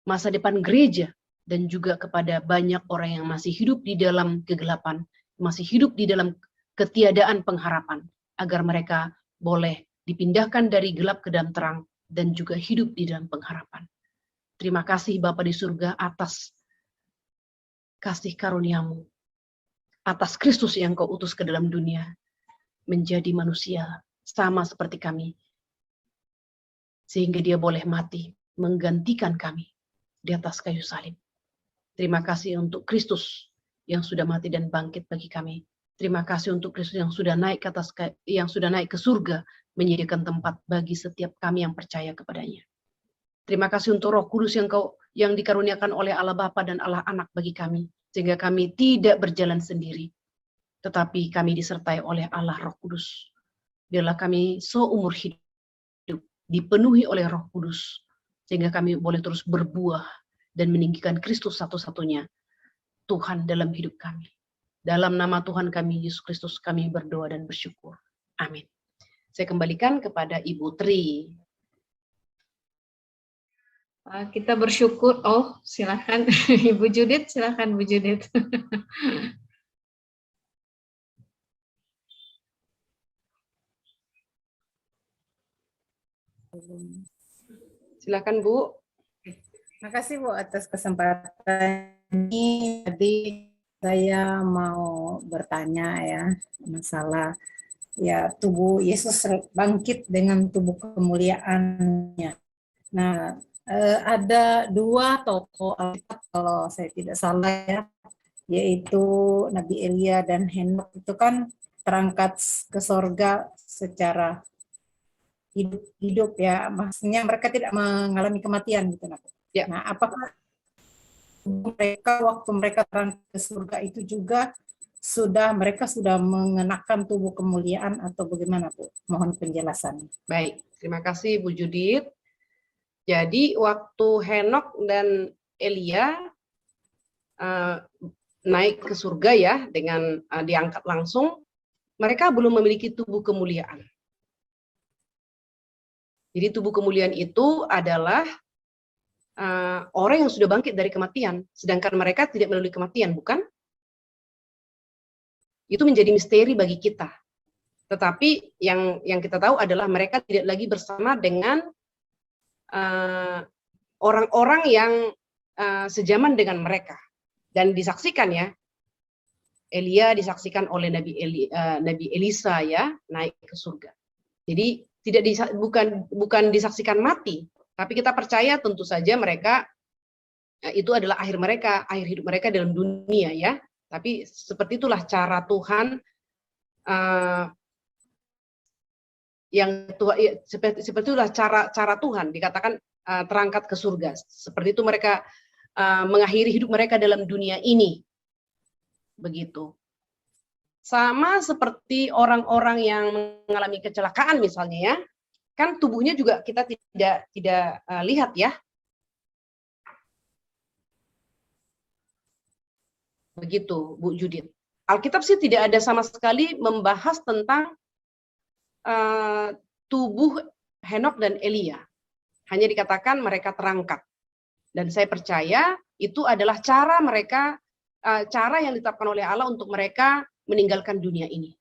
[SPEAKER 1] masa depan gereja, dan juga kepada banyak orang yang masih hidup di dalam kegelapan, masih hidup di dalam ketiadaan pengharapan, agar mereka boleh dipindahkan dari gelap ke dalam terang dan juga hidup di dalam pengharapan. Terima kasih Bapa di surga atas kasih karuniamu, atas Kristus yang Kau utus ke dalam dunia, menjadi manusia sama seperti kami, sehingga dia boleh mati menggantikan kami di atas kayu salib. Terima kasih untuk Kristus yang sudah mati dan bangkit bagi kami. Terima kasih untuk Kristus yang sudah naik ke surga, menyediakan tempat bagi setiap kami yang percaya kepadanya. Terima kasih untuk Roh Kudus yang dikaruniakan oleh Allah Bapa dan Allah Anak bagi kami, sehingga kami tidak berjalan sendiri, tetapi kami disertai oleh Allah Roh Kudus. Biarlah kami seumur hidup dipenuhi oleh Roh Kudus, sehingga kami boleh terus berbuah dan meninggikan Kristus satu-satunya Tuhan dalam hidup kami. Dalam nama Tuhan kami, Yesus Kristus, kami berdoa dan bersyukur. Amin. Saya kembalikan kepada Ibu Tri.
[SPEAKER 2] Kita bersyukur. Oh, silakan Ibu Judith, silakan Bu Judith.
[SPEAKER 1] Silakan Bu.
[SPEAKER 3] Terima kasih Bu atas kesempatan ini. Tadi saya mau bertanya ya masalah ya tubuh Yesus bangkit dengan tubuh kemuliaannya. Nah, ada dua tokoh Alkitab kalau saya tidak salah ya, yaitu Nabi Elia dan Henok itu kan terangkat ke sorga secara hidup ya, maksudnya mereka tidak mengalami kematian gitu.
[SPEAKER 1] Ya.
[SPEAKER 3] Nah, apakah mereka waktu mereka terangkat ke surga itu juga mereka sudah mengenakan tubuh kemuliaan atau bagaimana Bu? Mohon penjelasan.
[SPEAKER 1] Baik, terima kasih Bu Judith. Jadi waktu Henok dan Elia naik ke surga ya dengan diangkat langsung, mereka belum memiliki tubuh kemuliaan. Jadi tubuh kemuliaan itu adalah orang yang sudah bangkit dari kematian, sedangkan mereka tidak melalui kematian, bukan? Itu menjadi misteri bagi kita. Tetapi yang kita tahu adalah mereka tidak lagi bersama dengan orang-orang yang sejaman dengan mereka. Dan disaksikan ya, Elia disaksikan oleh Nabi Elisa ya, naik ke surga. Jadi bukan disaksikan mati, tapi kita percaya tentu saja mereka itu adalah akhir hidup mereka dalam dunia ya. Tapi seperti itulah cara Tuhan seperti itulah cara Tuhan dikatakan terangkat ke surga. Seperti itu mereka mengakhiri hidup mereka dalam dunia ini. Begitu. Sama seperti orang-orang yang mengalami kecelakaan misalnya ya, kan tubuhnya juga kita tidak lihat ya. Begitu Bu Judith. Alkitab sih tidak ada sama sekali membahas tentang tubuh Henok dan Elia. Hanya dikatakan mereka terangkat. Dan saya percaya itu adalah cara yang ditetapkan oleh Allah untuk mereka meninggalkan dunia ini.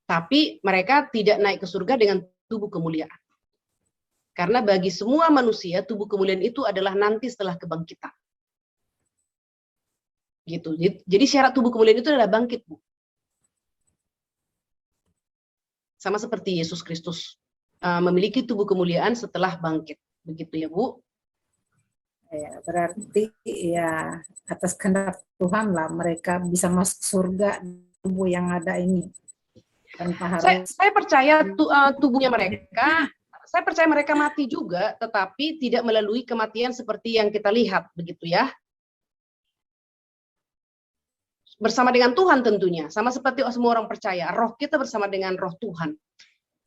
[SPEAKER 1] Tapi mereka tidak naik ke surga dengan tubuh kemuliaan. Karena bagi semua manusia, tubuh kemuliaan itu adalah nanti setelah kebangkitan. Gitu. Jadi syarat tubuh kemuliaan itu adalah bangkit, Bu. Sama seperti Yesus Kristus memiliki tubuh kemuliaan setelah bangkit. Begitu ya, Bu?
[SPEAKER 3] Ya, berarti ya atas kehendak Tuhan lah mereka bisa masuk surga tubuh yang ada ini. Tanpa harus... Saya percaya tubuhnya mereka, saya percaya mereka mati juga, tetapi tidak melalui kematian seperti yang kita lihat, begitu ya. Bersama dengan Tuhan tentunya, sama seperti semua orang percaya, roh kita bersama dengan roh Tuhan,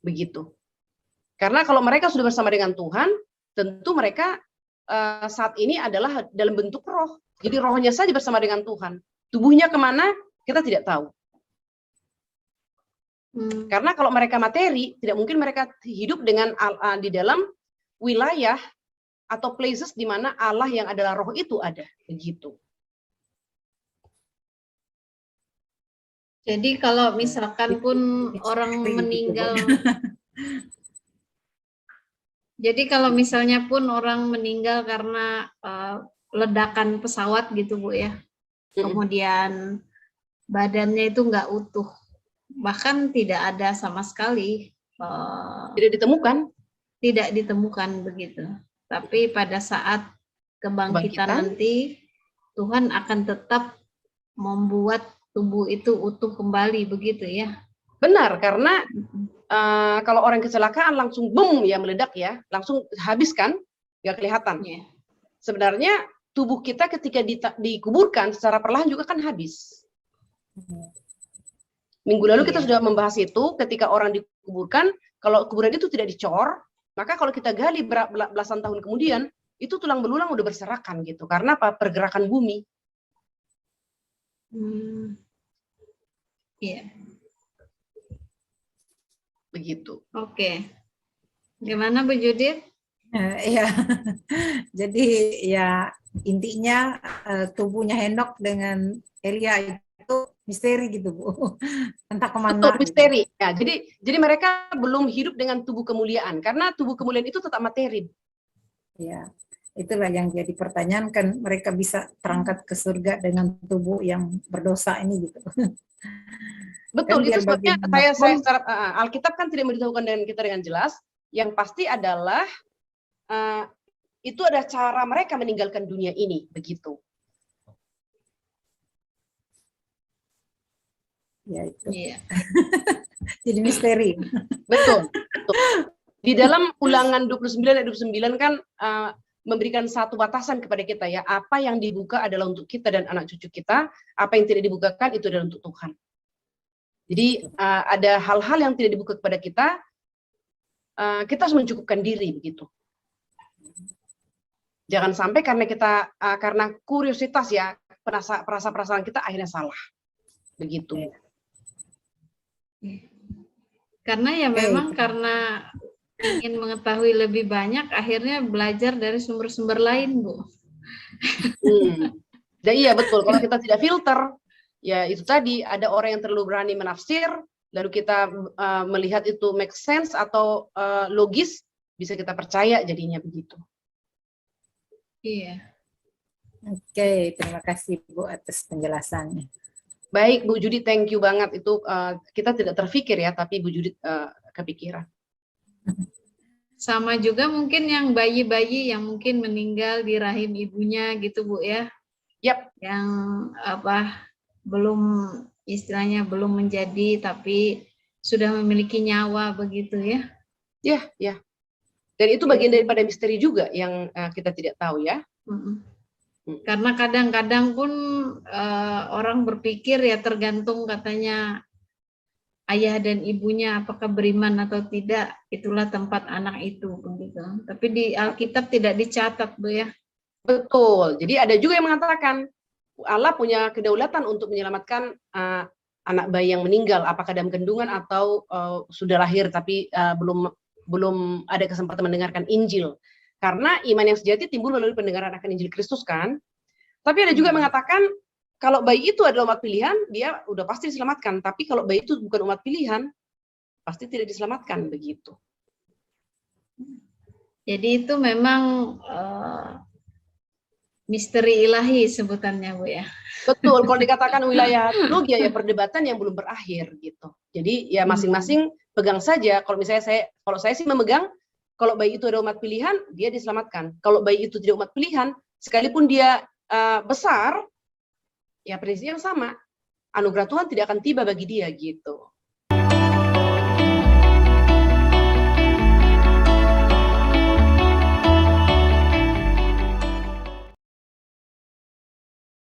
[SPEAKER 3] begitu. Karena kalau mereka sudah bersama dengan Tuhan, tentu mereka saat ini adalah dalam bentuk roh. Jadi rohnya saja bersama dengan Tuhan. Tubuhnya kemana, kita tidak tahu. Karena kalau mereka materi, tidak mungkin mereka hidup dengan di dalam wilayah atau places di mana Allah yang adalah roh itu ada. Begitu.
[SPEAKER 2] Jadi kalau misalkan pun orang meninggal, jadi kalau misalnya pun orang meninggal karena ledakan pesawat gitu Bu ya, kemudian badannya itu nggak utuh, bahkan tidak ada sama sekali, tidak ditemukan begitu. Tapi pada saat kebangkitan nanti Tuhan akan tetap membuat tubuh itu utuh kembali begitu ya.
[SPEAKER 1] Benar, karena kalau orang kecelakaan langsung boom ya meledak ya, langsung habis kan, nggak kelihatan. Yeah. Sebenarnya tubuh kita ketika dikuburkan secara perlahan juga kan habis. Minggu lalu kita sudah membahas itu, ketika orang dikuburkan, kalau kuburan itu tidak dicor, maka kalau kita gali belasan tahun kemudian, itu tulang belulang udah berserakan gitu. Karena apa? Pergerakan bumi.
[SPEAKER 2] Iya.
[SPEAKER 1] Begitu.
[SPEAKER 2] Oke. Gimana Bu Judith?
[SPEAKER 3] Ya, jadi ya intinya tubuhnya Henok dengan Elia itu misteri gitu Bu, entah kemana.
[SPEAKER 1] Betul, misteri. Ya, jadi mereka belum hidup dengan tubuh kemuliaan karena tubuh kemuliaan itu tetap materi.
[SPEAKER 3] Ya, itulah yang jadi pertanyaan, kan mereka bisa terangkat ke surga dengan tubuh yang berdosa ini gitu.
[SPEAKER 1] Betul,
[SPEAKER 3] Kan
[SPEAKER 1] itu sebabnya saya secara Alkitab kan tidak memberitahukan dengan kita dengan jelas. Yang pasti adalah itu ada cara mereka meninggalkan dunia ini, begitu.
[SPEAKER 3] Ya itu.
[SPEAKER 2] Iya.
[SPEAKER 3] Jadi misteri.
[SPEAKER 1] Betul, betul. Di dalam Ulangan 29 ayat 29 kan memberikan satu batasan kepada kita ya, apa yang dibuka adalah untuk kita dan anak cucu kita, apa yang tidak dibukakan itu adalah untuk Tuhan. Jadi ada hal-hal yang tidak dibuka kepada kita, kita harus mencukupkan diri begitu. Jangan sampai karena kuriositas ya, perasaan kita akhirnya salah. Begitu.
[SPEAKER 2] Karena ya memang karena ingin mengetahui lebih banyak, akhirnya belajar dari sumber-sumber lain, Bu.
[SPEAKER 1] Dan iya betul, kalau kita tidak filter, ya itu tadi ada orang yang terlalu berani menafsir, lalu kita melihat itu make sense atau logis, bisa kita percaya jadinya begitu.
[SPEAKER 2] Iya.
[SPEAKER 3] Oke, terima kasih Bu atas penjelasannya.
[SPEAKER 1] Baik Bu Judith, thank you banget, itu kita tidak terpikir ya, tapi Bu Judith kepikiran.
[SPEAKER 2] Sama juga mungkin yang bayi-bayi yang mungkin meninggal di rahim ibunya gitu Bu ya.
[SPEAKER 1] Yap.
[SPEAKER 2] Yang belum istilahnya belum menjadi tapi sudah memiliki nyawa begitu ya.
[SPEAKER 1] Ya. Dan itu bagian daripada misteri juga yang kita tidak tahu ya.
[SPEAKER 2] Karena kadang-kadang pun orang berpikir ya tergantung katanya ayah dan ibunya apakah beriman atau tidak, itulah tempat anak itu begitu. Tapi di Alkitab tidak dicatat Bu ya.
[SPEAKER 1] Betul. Jadi ada juga yang mengatakan Allah punya kedaulatan untuk menyelamatkan anak bayi yang meninggal, apakah dalam kandungan atau sudah lahir tapi belum ada kesempatan mendengarkan Injil. Karena iman yang sejati timbul melalui pendengaran akan Injil Kristus kan. Tapi ada juga mengatakan kalau bayi itu adalah umat pilihan, dia udah pasti diselamatkan. Tapi kalau bayi itu bukan umat pilihan, pasti tidak diselamatkan begitu.
[SPEAKER 2] Jadi itu memang misteri ilahi sebutannya Bu ya. Betul,
[SPEAKER 1] kalau dikatakan wilayah teologi ya perdebatan yang belum berakhir gitu. Jadi ya masing-masing pegang saja. Kalau misalnya kalau saya sih memegang, kalau bayi itu ada umat pilihan, dia diselamatkan. Kalau bayi itu tidak umat pilihan, sekalipun dia besar, ya prinsipnya yang sama. Anugerah Tuhan tidak akan tiba bagi dia gitu.